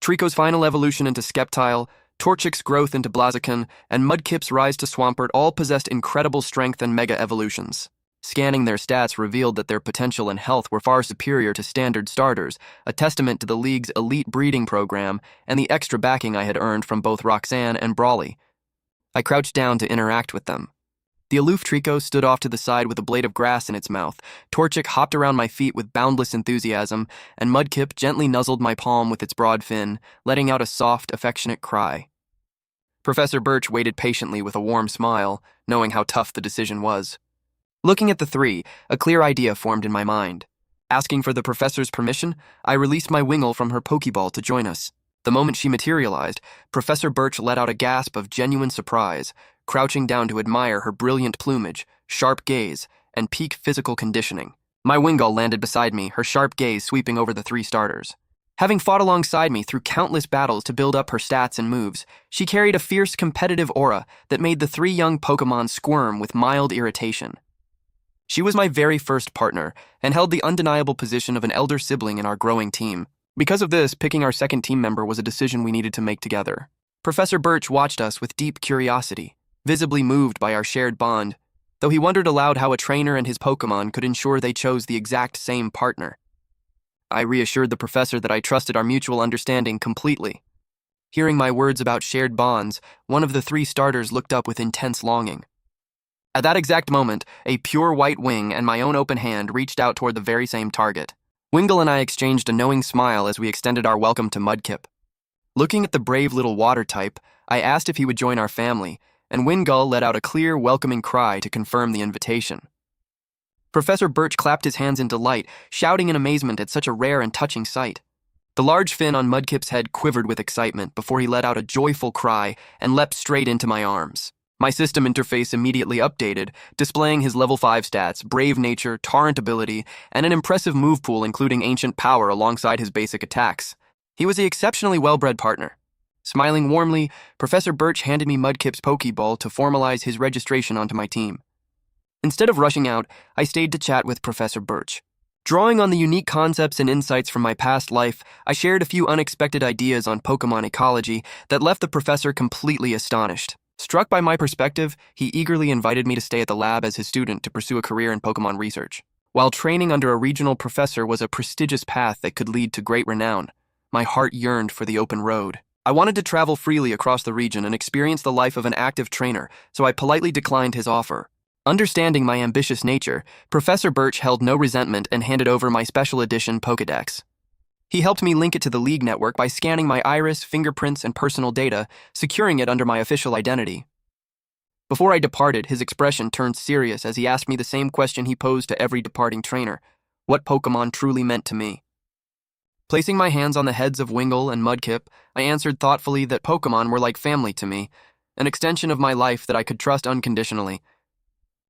Trico's final evolution into Sceptile, Torchic's growth into Blaziken, and Mudkip's rise to Swampert all possessed incredible strength and mega evolutions. Scanning their stats revealed that their potential and health were far superior to standard starters, a testament to the League's elite breeding program and the extra backing I had earned from both Roxanne and Brawly. I crouched down to interact with them. The aloof Trico stood off to the side with a blade of grass in its mouth, Torchic hopped around my feet with boundless enthusiasm, and Mudkip gently nuzzled my palm with its broad fin, letting out a soft, affectionate cry. Professor Birch waited patiently with a warm smile, knowing how tough the decision was. Looking at the 3, a clear idea formed in my mind. Asking for the professor's permission, I released my Wingull from her Pokeball to join us. The moment she materialized, Professor Birch let out a gasp of genuine surprise, crouching down to admire her brilliant plumage, sharp gaze, and peak physical conditioning. My Wingull landed beside me, her sharp gaze sweeping over the 3 starters. Having fought alongside me through countless battles to build up her stats and moves, she carried a fierce competitive aura that made the 3 young Pokémon squirm with mild irritation. She was my very first partner, and held the undeniable position of an elder sibling in our growing team. Because of this, picking our second team member was a decision we needed to make together. Professor Birch watched us with deep curiosity, visibly moved by our shared bond, though he wondered aloud how a trainer and his Pokémon could ensure they chose the exact same partner. I reassured the professor that I trusted our mutual understanding completely. Hearing my words about shared bonds, one of the 3 starters looked up with intense longing. At that exact moment, a pure white wing and my own open hand reached out toward the very same target. Wingle and I exchanged a knowing smile as we extended our welcome to Mudkip. Looking at the brave little water type, I asked if he would join our family, and Wingull let out a clear, welcoming cry to confirm the invitation. Professor Birch clapped his hands in delight, shouting in amazement at such a rare and touching sight. The large fin on Mudkip's head quivered with excitement before he let out a joyful cry and leapt straight into my arms. My system interface immediately updated, displaying his level 5 stats, brave nature, torrent ability, and an impressive move pool including ancient power alongside his basic attacks. He was an exceptionally well-bred partner. Smiling warmly, Professor Birch handed me Mudkip's Pokeball to formalize his registration onto my team. Instead of rushing out, I stayed to chat with Professor Birch. Drawing on the unique concepts and insights from my past life, I shared a few unexpected ideas on Pokémon ecology that left the professor completely astonished. Struck by my perspective, he eagerly invited me to stay at the lab as his student to pursue a career in Pokémon research. While training under a regional professor was a prestigious path that could lead to great renown, my heart yearned for the open road. I wanted to travel freely across the region and experience the life of an active trainer, so I politely declined his offer. Understanding my ambitious nature, Professor Birch held no resentment and handed over my special edition Pokédex. He helped me link it to the League network by scanning my iris, fingerprints, and personal data, securing it under my official identity. Before I departed, his expression turned serious as he asked me the same question he posed to every departing trainer: what Pokémon truly meant to me. Placing my hands on the heads of Wingull and Mudkip, I answered thoughtfully that Pokémon were like family to me, an extension of my life that I could trust unconditionally.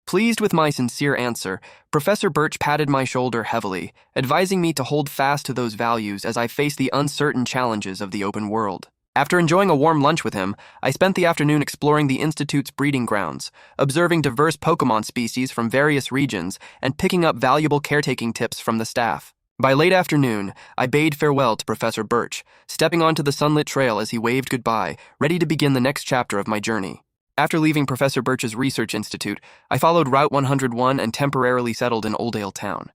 Pleased with my sincere answer, Professor Birch patted my shoulder heavily, advising me to hold fast to those values as I faced the uncertain challenges of the open world. After enjoying a warm lunch with him, I spent the afternoon exploring the Institute's breeding grounds, observing diverse Pokémon species from various regions, and picking up valuable caretaking tips from the staff. By late afternoon, I bade farewell to Professor Birch, stepping onto the sunlit trail as he waved goodbye, ready to begin the next chapter of my journey. After leaving Professor Birch's research institute, I followed Route 101 and temporarily settled in Oldale Town.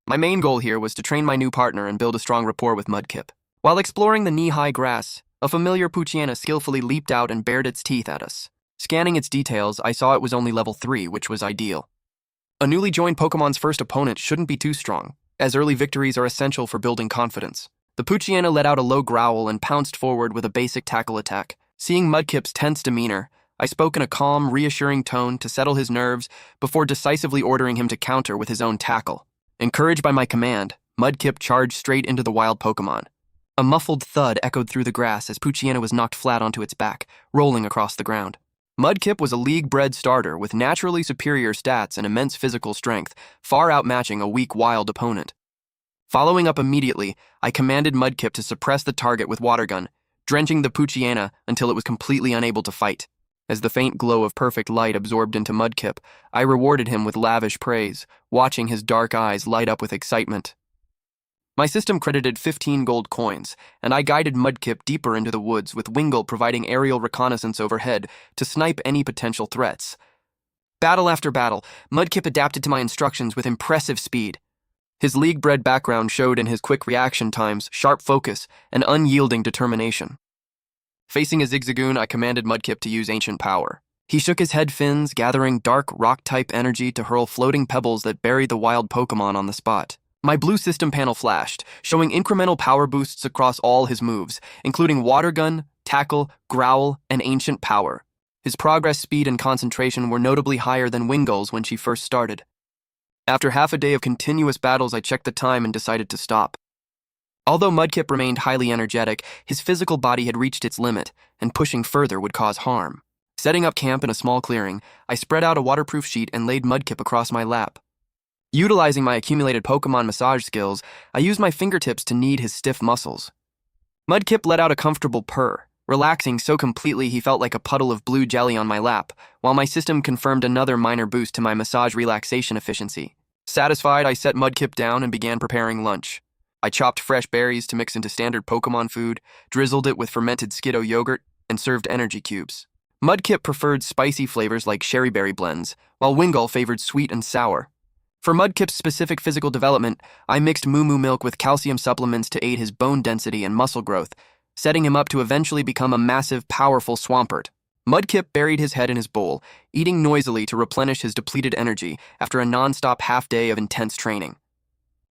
My main goal here was to train my new partner and build a strong rapport with Mudkip. While exploring the knee-high grass, a familiar Poochyena skillfully leaped out and bared its teeth at us. Scanning its details, I saw it was only level 3, which was ideal. A newly joined Pokemon's first opponent shouldn't be too strong, as early victories are essential for building confidence. The Poochyena let out a low growl and pounced forward with a basic tackle attack. Seeing Mudkip's tense demeanor, I spoke in a calm, reassuring tone to settle his nerves before decisively ordering him to counter with his own tackle. Encouraged by my command, Mudkip charged straight into the wild Pokémon. A muffled thud echoed through the grass as Poochyena was knocked flat onto its back, rolling across the ground. Mudkip was a league-bred starter with naturally superior stats and immense physical strength, far outmatching a weak wild opponent. Following up immediately, I commanded Mudkip to suppress the target with water gun, drenching the Poochyena until it was completely unable to fight. As the faint glow of perfect light absorbed into Mudkip, I rewarded him with lavish praise, watching his dark eyes light up with excitement. My system credited 15 gold coins, and I guided Mudkip deeper into the woods with Wingull providing aerial reconnaissance overhead to snipe any potential threats. Battle after battle, Mudkip adapted to my instructions with impressive speed. His league-bred background showed in his quick reaction times, sharp focus, and unyielding determination. Facing a Zigzagoon, I commanded Mudkip to use ancient power. He shook his head fins, gathering dark rock-type energy to hurl floating pebbles that buried the wild Pokémon on the spot. My blue system panel flashed, showing incremental power boosts across all his moves, including Water Gun, Tackle, Growl, and Ancient Power. His progress speed and concentration were notably higher than Wingull's when she first started. After half a day of continuous battles, I checked the time and decided to stop. Although Mudkip remained highly energetic, his physical body had reached its limit, and pushing further would cause harm. Setting up camp in a small clearing, I spread out a waterproof sheet and laid Mudkip across my lap. Utilizing my accumulated Pokémon massage skills, I used my fingertips to knead his stiff muscles. Mudkip let out a comfortable purr, relaxing so completely he felt like a puddle of blue jelly on my lap, while my system confirmed another minor boost to my massage relaxation efficiency. Satisfied, I set Mudkip down and began preparing lunch. I chopped fresh berries to mix into standard Pokémon food, drizzled it with fermented Skiddo yogurt, and served energy cubes. Mudkip preferred spicy flavors like sherryberry blends, while Wingull favored sweet and sour. For Mudkip's specific physical development, I mixed Moo Moo milk with calcium supplements to aid his bone density and muscle growth, setting him up to eventually become a massive, powerful Swampert. Mudkip buried his head in his bowl, eating noisily to replenish his depleted energy after a non-stop half-day of intense training.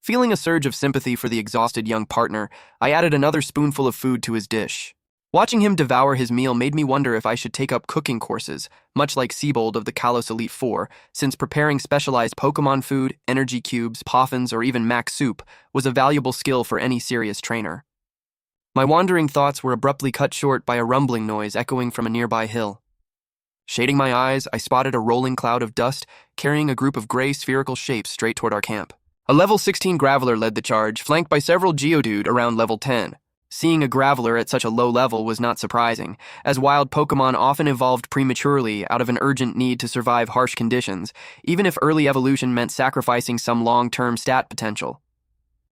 Feeling a surge of sympathy for the exhausted young partner, I added another spoonful of food to his dish. Watching him devour his meal made me wonder if I should take up cooking courses, much like Siebold of the Kalos Elite Four, since preparing specialized Pokémon food, energy cubes, poffins, or even mac soup was a valuable skill for any serious trainer. My wandering thoughts were abruptly cut short by a rumbling noise echoing from a nearby hill. Shading my eyes, I spotted a rolling cloud of dust carrying a group of gray spherical shapes straight toward our camp. A level 16 Graveler led the charge, flanked by several Geodude around level 10. Seeing a Graveler at such a low level was not surprising, as wild Pokémon often evolved prematurely out of an urgent need to survive harsh conditions, even if early evolution meant sacrificing some long-term stat potential.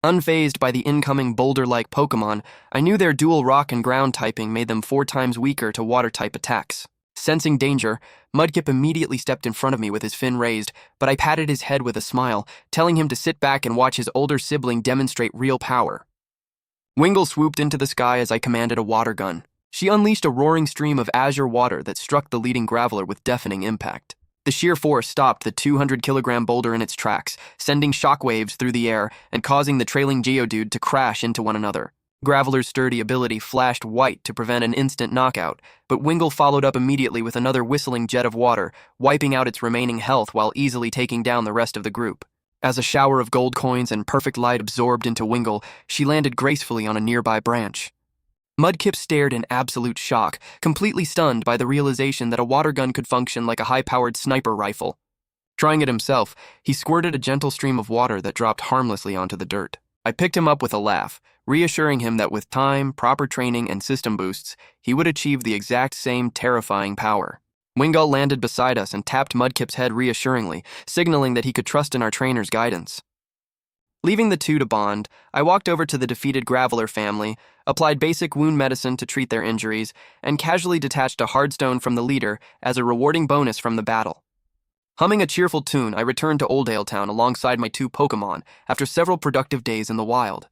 Unfazed by the incoming boulder-like Pokémon, I knew their dual rock and ground typing made them 4 times weaker to water-type attacks. Sensing danger, Mudkip immediately stepped in front of me with his fin raised, but I patted his head with a smile, telling him to sit back and watch his older sibling demonstrate real power. Wingull swooped into the sky as I commanded a water gun. She unleashed a roaring stream of azure water that struck the leading Graveler with deafening impact. The sheer force stopped the 200-kilogram boulder in its tracks, sending shockwaves through the air and causing the trailing Geodude to crash into one another. Graveler's sturdy ability flashed white to prevent an instant knockout, but Wingull followed up immediately with another whistling jet of water, wiping out its remaining health while easily taking down the rest of the group. As a shower of gold coins and perfect light absorbed into Wingull, she landed gracefully on a nearby branch. Mudkip stared in absolute shock, completely stunned by the realization that a water gun could function like a high-powered sniper rifle. Trying it himself, he squirted a gentle stream of water that dropped harmlessly onto the dirt. I picked him up with a laugh, reassuring him that with time, proper training, and system boosts, he would achieve the exact same terrifying power. Wingull landed beside us and tapped Mudkip's head reassuringly, signaling that he could trust in our trainer's guidance. Leaving the two to bond, I walked over to the defeated Graveler family, applied basic wound medicine to treat their injuries, and casually detached a hardstone from the leader as a rewarding bonus from the battle. Humming a cheerful tune, I returned to Oldale Town alongside my 2 Pokémon after several productive days in the wild.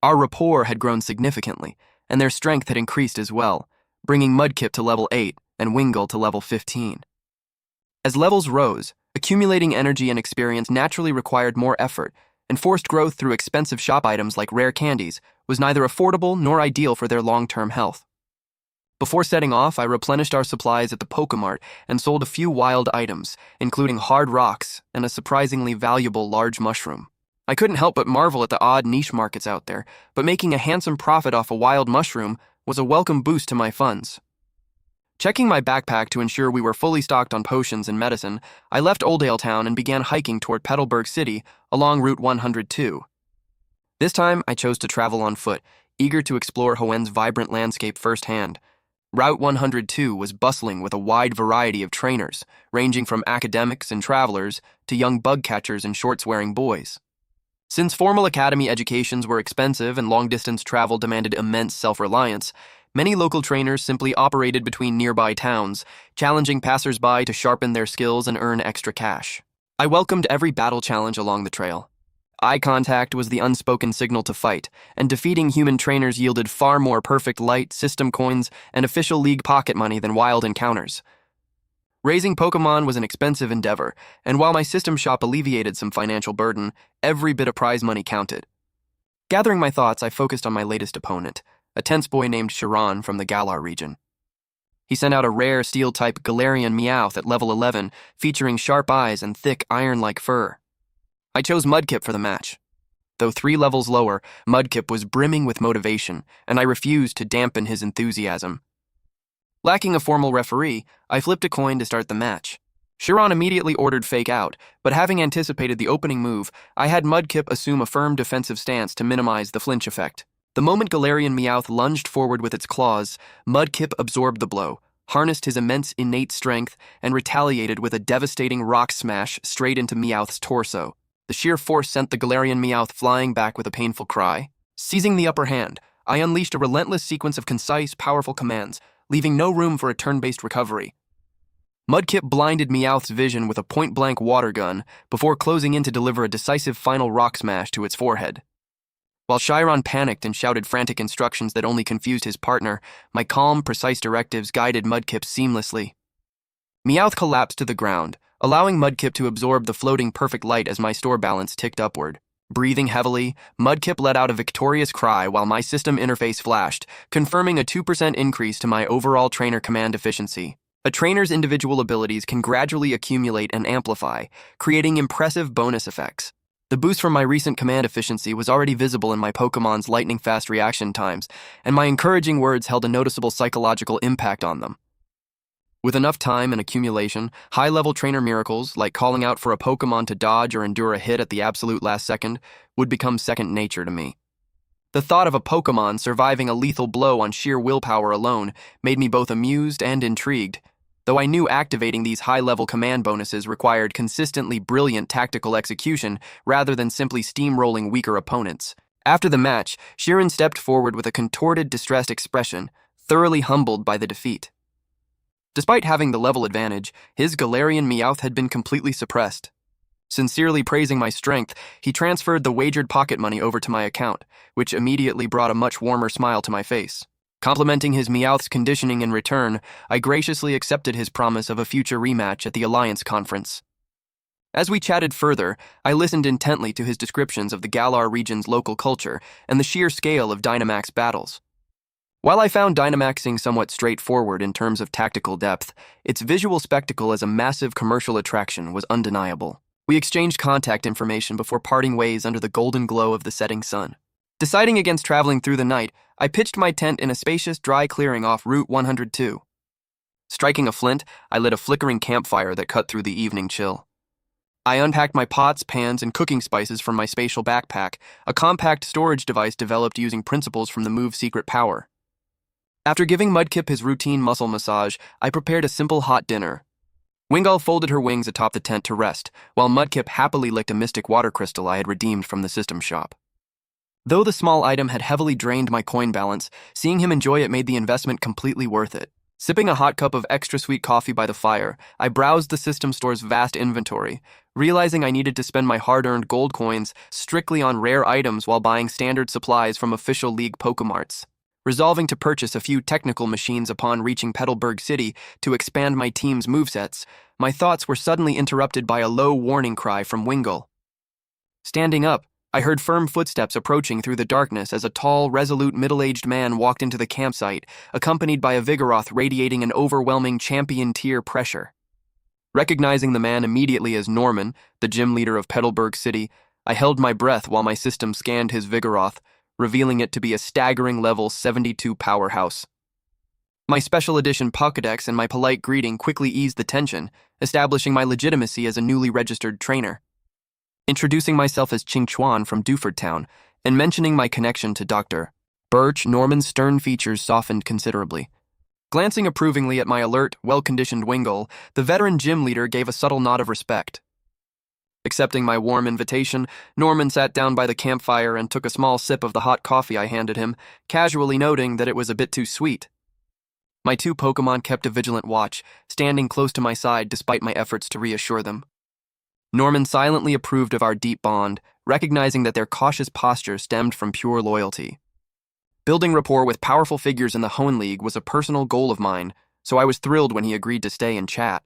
Our rapport had grown significantly, and their strength had increased as well, bringing Mudkip to level 8 and Wingull to level 15. As levels rose, accumulating energy and experience naturally required more effort, and forced growth through expensive shop items like rare candies was neither affordable nor ideal for their long-term health. Before setting off, I replenished our supplies at the Pokemart and sold a few wild items, including hard rocks and a surprisingly valuable large mushroom. I couldn't help but marvel at the odd niche markets out there, but making a handsome profit off a wild mushroom was a welcome boost to my funds. Checking my backpack to ensure we were fully stocked on potions and medicine, I left Oldale Town and began hiking toward Petalburg City along Route 102. This time, I chose to travel on foot, eager to explore Hoenn's vibrant landscape firsthand. Route 102 was bustling with a wide variety of trainers, ranging from academics and travelers to young bug catchers and shorts-wearing boys. Since formal academy educations were expensive and long-distance travel demanded immense self-reliance, many local trainers simply operated between nearby towns, challenging passers-by to sharpen their skills and earn extra cash. I welcomed every battle challenge along the trail. Eye contact was the unspoken signal to fight, and defeating human trainers yielded far more perfect light, system coins, and official league pocket money than wild encounters. Raising Pokémon was an expensive endeavor, and while my system shop alleviated some financial burden, every bit of prize money counted. Gathering my thoughts, I focused on my latest opponent, a tense boy named Chiron from the Galar region. He sent out a rare steel-type Galarian Meowth at level 11, featuring sharp eyes and thick, iron-like fur. I chose Mudkip for the match. Though 3 levels lower, Mudkip was brimming with motivation, and I refused to dampen his enthusiasm. Lacking a formal referee, I flipped a coin to start the match. Chiron immediately ordered Fake Out, but having anticipated the opening move, I had Mudkip assume a firm defensive stance to minimize the flinch effect. The moment Galarian Meowth lunged forward with its claws, Mudkip absorbed the blow, harnessed his immense innate strength, and retaliated with a devastating rock smash straight into Meowth's torso. The sheer force sent the Galarian Meowth flying back with a painful cry. Seizing the upper hand, I unleashed a relentless sequence of concise, powerful commands, leaving no room for a turn-based recovery. Mudkip blinded Meowth's vision with a point-blank water gun before closing in to deliver a decisive final rock smash to its forehead. While Chiron panicked and shouted frantic instructions that only confused his partner, my calm, precise directives guided Mudkip seamlessly. Meowth collapsed to the ground, allowing Mudkip to absorb the floating perfect light as my store balance ticked upward. Breathing heavily, Mudkip let out a victorious cry while my system interface flashed, confirming a 2% increase to my overall trainer command efficiency. A trainer's individual abilities can gradually accumulate and amplify, creating impressive bonus effects. The boost from my recent command efficiency was already visible in my Pokemon's lightning-fast reaction times, and my encouraging words held a noticeable psychological impact on them. With enough time and accumulation, high-level trainer miracles, like calling out for a Pokemon to dodge or endure a hit at the absolute last second, would become second nature to me. The thought of a Pokemon surviving a lethal blow on sheer willpower alone made me both amused and intrigued, though I knew activating these high-level command bonuses required consistently brilliant tactical execution rather than simply steamrolling weaker opponents. After the match, Sheeran stepped forward with a contorted, distressed expression, thoroughly humbled by the defeat. Despite having the level advantage, his Galarian Meowth had been completely suppressed. Sincerely praising my strength, he transferred the wagered pocket money over to my account, which immediately brought a much warmer smile to my face. Complimenting his Meowth's conditioning in return, I graciously accepted his promise of a future rematch at the Alliance Conference. As we chatted further, I listened intently to his descriptions of the Galar region's local culture and the sheer scale of Dynamax battles. While I found Dynamaxing somewhat straightforward in terms of tactical depth, its visual spectacle as a massive commercial attraction was undeniable. We exchanged contact information before parting ways under the golden glow of the setting sun. Deciding against traveling through the night, I pitched my tent in a spacious, dry clearing off Route 102. Striking a flint, I lit a flickering campfire that cut through the evening chill. I unpacked my pots, pans, and cooking spices from my spatial backpack, a compact storage device developed using principles from the move's secret power. After giving Mudkip his routine muscle massage, I prepared a simple hot dinner. Wingull folded her wings atop the tent to rest, while Mudkip happily licked a mystic water crystal I had redeemed from the system shop. Though the small item had heavily drained my coin balance, seeing him enjoy it made the investment completely worth it. Sipping a hot cup of extra sweet coffee by the fire, I browsed the system store's vast inventory, realizing I needed to spend my hard-earned gold coins strictly on rare items while buying standard supplies from official League Pokemarts. Resolving to purchase a few technical machines upon reaching Petalburg City to expand my team's movesets, my thoughts were suddenly interrupted by a low warning cry from Wingull. Standing up, I heard firm footsteps approaching through the darkness as a tall, resolute, middle-aged man walked into the campsite, accompanied by a Vigoroth radiating an overwhelming champion-tier pressure. Recognizing the man immediately as Norman, the gym leader of Petalburg City, I held my breath while my system scanned his Vigoroth, revealing it to be a staggering level 72 powerhouse. My special edition Pokédex and my polite greeting quickly eased the tension, establishing my legitimacy as a newly registered trainer. Introducing myself as Ching Chuan from Dewford Town, and mentioning my connection to Dr. Birch, Norman's stern features softened considerably. Glancing approvingly at my alert, well-conditioned Wingull, the veteran gym leader gave a subtle nod of respect. Accepting my warm invitation, Norman sat down by the campfire and took a small sip of the hot coffee I handed him, casually noting that it was a bit too sweet. My two Pokemon kept a vigilant watch, standing close to my side despite my efforts to reassure them. Norman silently approved of our deep bond, recognizing that their cautious posture stemmed from pure loyalty. Building rapport with powerful figures in the Hoenn League was a personal goal of mine, so I was thrilled when he agreed to stay and chat.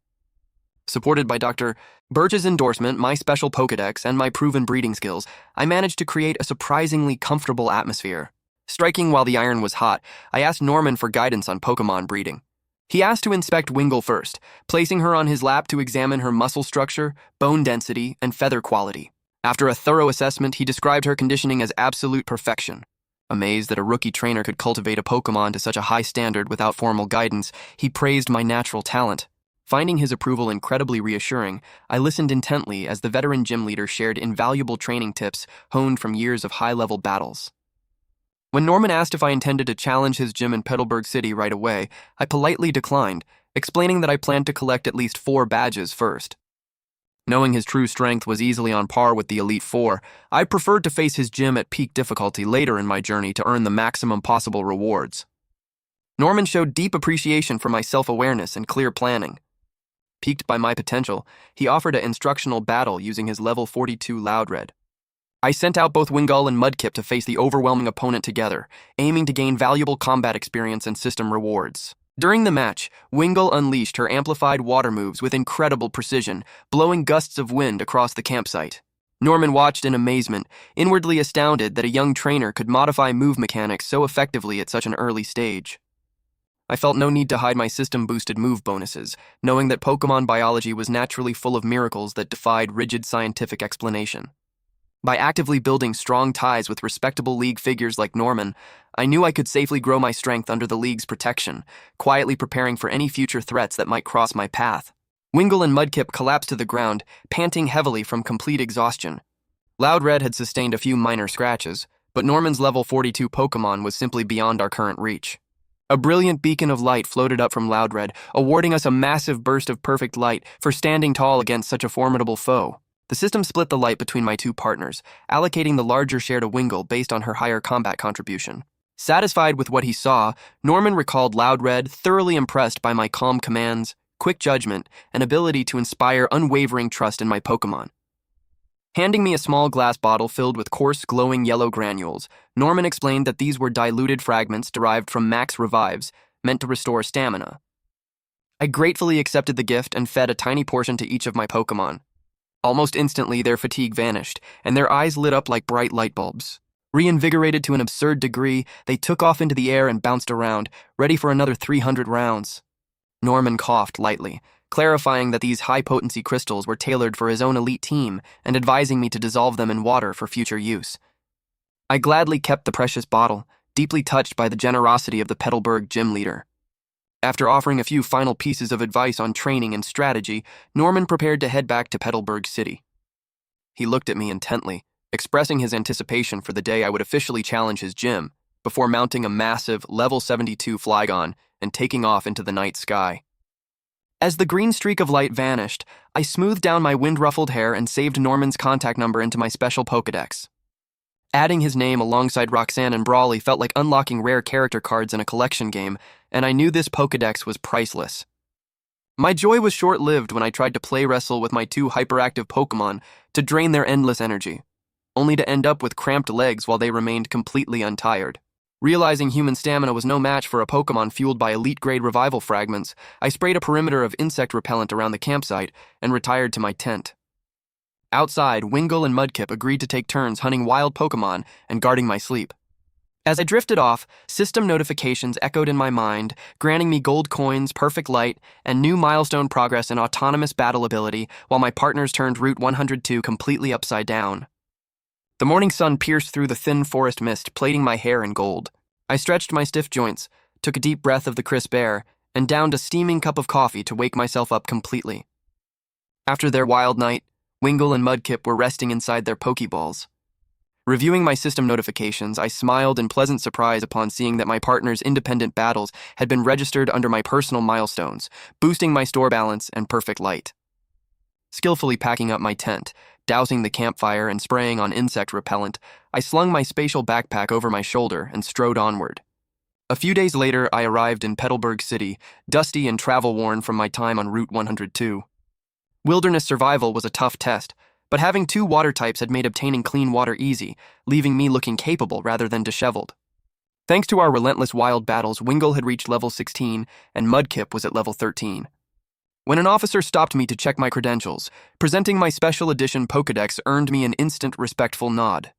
Supported by Dr. Birch's endorsement, my special Pokédex, and my proven breeding skills, I managed to create a surprisingly comfortable atmosphere. Striking while the iron was hot, I asked Norman for guidance on Pokémon breeding. He asked to inspect Wingull first, placing her on his lap to examine her muscle structure, bone density, and feather quality. After a thorough assessment, he described her conditioning as absolute perfection. Amazed that a rookie trainer could cultivate a Pokémon to such a high standard without formal guidance, he praised my natural talent. Finding his approval incredibly reassuring, I listened intently as the veteran gym leader shared invaluable training tips honed from years of high-level battles. When Norman asked if I intended to challenge his gym in Petalburg City right away, I politely declined, explaining that I planned to collect at least 4 badges first. Knowing his true strength was easily on par with the Elite Four, I preferred to face his gym at peak difficulty later in my journey to earn the maximum possible rewards. Norman showed deep appreciation for my self-awareness and clear planning. Piqued by my potential, he offered an instructional battle using his level 42 Loudred. I sent out both Wingull and Mudkip to face the overwhelming opponent together, aiming to gain valuable combat experience and system rewards. During the match, Wingull unleashed her amplified water moves with incredible precision, blowing gusts of wind across the campsite. Norman watched in amazement, inwardly astounded that a young trainer could modify move mechanics so effectively at such an early stage. I felt no need to hide my system-boosted move bonuses, knowing that Pokémon biology was naturally full of miracles that defied rigid scientific explanation. By actively building strong ties with respectable league figures like Norman, I knew I could safely grow my strength under the league's protection, quietly preparing for any future threats that might cross my path. Wingull and Mudkip collapsed to the ground, panting heavily from complete exhaustion. Loudred had sustained a few minor scratches, but Norman's level 42 Pokémon was simply beyond our current reach. A brilliant beacon of light floated up from Loudred, awarding us a massive burst of perfect light for standing tall against such a formidable foe. The system split the light between my two partners, allocating the larger share to Wingull based on her higher combat contribution. Satisfied with what he saw, Norman recalled Loudred, thoroughly impressed by my calm commands, quick judgment, and ability to inspire unwavering trust in my Pokémon. Handing me a small glass bottle filled with coarse, glowing yellow granules, Norman explained that these were diluted fragments derived from max revives, meant to restore stamina. I gratefully accepted the gift and fed a tiny portion to each of my Pokémon. Almost instantly, their fatigue vanished, and their eyes lit up like bright light bulbs. Reinvigorated to an absurd degree, they took off into the air and bounced around, ready for another 300 rounds. Norman coughed lightly, clarifying that these high-potency crystals were tailored for his own elite team and advising me to dissolve them in water for future use. I gladly kept the precious bottle, deeply touched by the generosity of the Petalburg gym leader. After offering a few final pieces of advice on training and strategy, Norman prepared to head back to Petalburg City. He looked at me intently, expressing his anticipation for the day I would officially challenge his gym, before mounting a massive, level 72 Flygon and taking off into the night sky. As the green streak of light vanished, I smoothed down my wind-ruffled hair and saved Norman's contact number into my special Pokédex. Adding his name alongside Roxanne and Brawly felt like unlocking rare character cards in a collection game, and I knew this Pokédex was priceless. My joy was short-lived when I tried to play wrestle with my two hyperactive Pokémon to drain their endless energy, only to end up with cramped legs while they remained completely untired. Realizing human stamina was no match for a Pokémon fueled by elite-grade revival fragments, I sprayed a perimeter of insect repellent around the campsite and retired to my tent. Outside, Wingull and Mudkip agreed to take turns hunting wild Pokémon and guarding my sleep. As I drifted off, system notifications echoed in my mind, granting me gold coins, perfect light, and new milestone progress in autonomous battle ability, while my partners turned Route 102 completely upside down. The morning sun pierced through the thin forest mist, plating my hair in gold. I stretched my stiff joints, took a deep breath of the crisp air, and downed a steaming cup of coffee to wake myself up completely. After their wild night, Wingull and Mudkip were resting inside their Pokeballs. Reviewing my system notifications, I smiled in pleasant surprise upon seeing that my partner's independent battles had been registered under my personal milestones, boosting my store balance and perfect light. Skillfully packing up my tent, dousing the campfire and spraying on insect repellent, I slung my spatial backpack over my shoulder and strode onward. A few days later, I arrived in Petalburg City, dusty and travel-worn from my time on Route 102. Wilderness survival was a tough test, but having two water types had made obtaining clean water easy, leaving me looking capable rather than disheveled. Thanks to our relentless wild battles, Wingull had reached level 16 and Mudkip was at level 13. When an officer stopped me to check my credentials, presenting my special edition Pokédex earned me an instant respectful nod.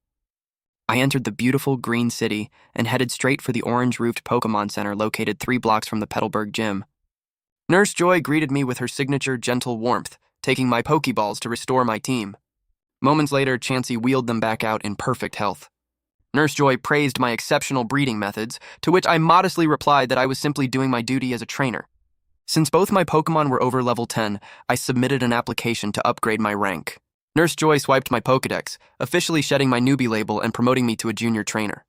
I entered the beautiful green city and headed straight for the orange-roofed Pokémon Center located 3 blocks from the Petalburg gym. Nurse Joy greeted me with her signature gentle warmth, taking my Pokeballs to restore my team. Moments later, Chansey wheeled them back out in perfect health. Nurse Joy praised my exceptional breeding methods, to which I modestly replied that I was simply doing my duty as a trainer. Since both my Pokemon were over level 10, I submitted an application to upgrade my rank. Nurse Joy swiped my Pokédex, officially shedding my newbie label and promoting me to a junior trainer.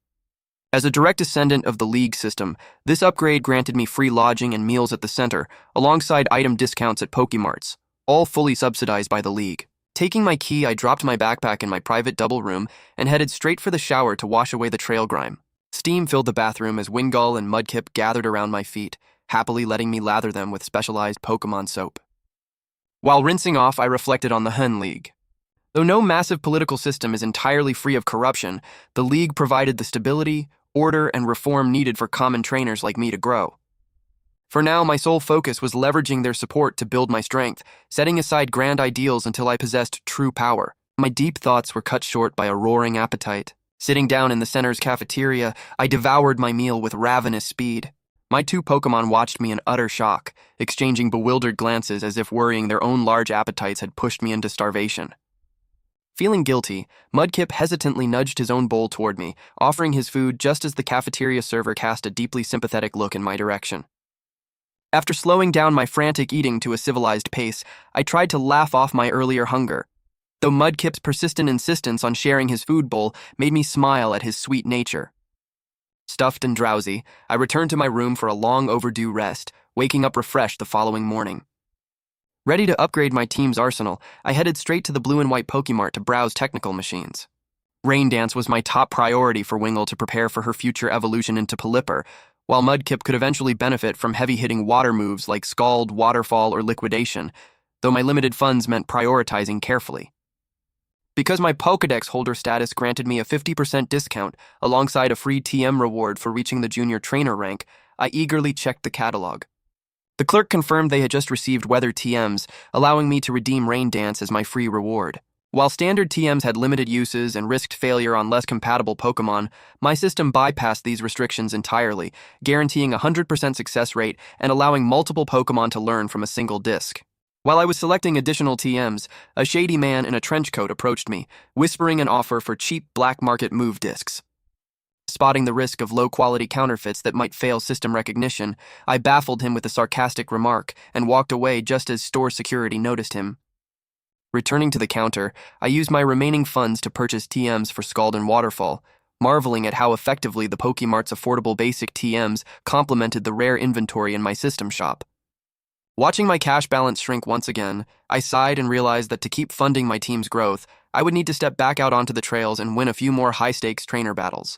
As a direct descendant of the League system, this upgrade granted me free lodging and meals at the center, alongside item discounts at Pokemarts, all fully subsidized by the League. Taking my key, I dropped my backpack in my private double room and headed straight for the shower to wash away the trail grime. Steam filled the bathroom as Wingull and Mudkip gathered around my feet, happily letting me lather them with specialized Pokemon soap. While rinsing off, I reflected on the Hun League. Though no massive political system is entirely free of corruption, the League provided the stability, order, and reform needed for common trainers like me to grow. For now, my sole focus was leveraging their support to build my strength, setting aside grand ideals until I possessed true power. My deep thoughts were cut short by a roaring appetite. Sitting down in the center's cafeteria, I devoured my meal with ravenous speed. My two Pokémon watched me in utter shock, exchanging bewildered glances as if worrying their own large appetites had pushed me into starvation. Feeling guilty, Mudkip hesitantly nudged his own bowl toward me, offering his food just as the cafeteria server cast a deeply sympathetic look in my direction. After slowing down my frantic eating to a civilized pace, I tried to laugh off my earlier hunger, though Mudkip's persistent insistence on sharing his food bowl made me smile at his sweet nature. Stuffed and drowsy, I returned to my room for a long overdue rest, waking up refreshed the following morning. Ready to upgrade my team's arsenal, I headed straight to the blue and white Pokemart to browse technical machines. Rain Dance was my top priority for Wingull to prepare for her future evolution into Pelipper, while Mudkip could eventually benefit from heavy-hitting water moves like Scald, Waterfall, or Liquidation, though my limited funds meant prioritizing carefully. Because my Pokédex holder status granted me a 50% discount alongside a free TM reward for reaching the junior trainer rank, I eagerly checked the catalog. The clerk confirmed they had just received weather TMs, allowing me to redeem Rain Dance as my free reward. While standard TMs had limited uses and risked failure on less compatible Pokémon, my system bypassed these restrictions entirely, guaranteeing a 100% success rate and allowing multiple Pokémon to learn from a single disc. While I was selecting additional TMs, a shady man in a trench coat approached me, whispering an offer for cheap black market move discs. Spotting the risk of low-quality counterfeits that might fail system recognition, I baffled him with a sarcastic remark and walked away just as store security noticed him. Returning to the counter, I used my remaining funds to purchase TMs for Scald and Waterfall, marveling at how effectively the Pokemart's affordable basic TMs complemented the rare inventory in my system shop. Watching my cash balance shrink once again, I sighed and realized that to keep funding my team's growth, I would need to step back out onto the trails and win a few more high-stakes trainer battles.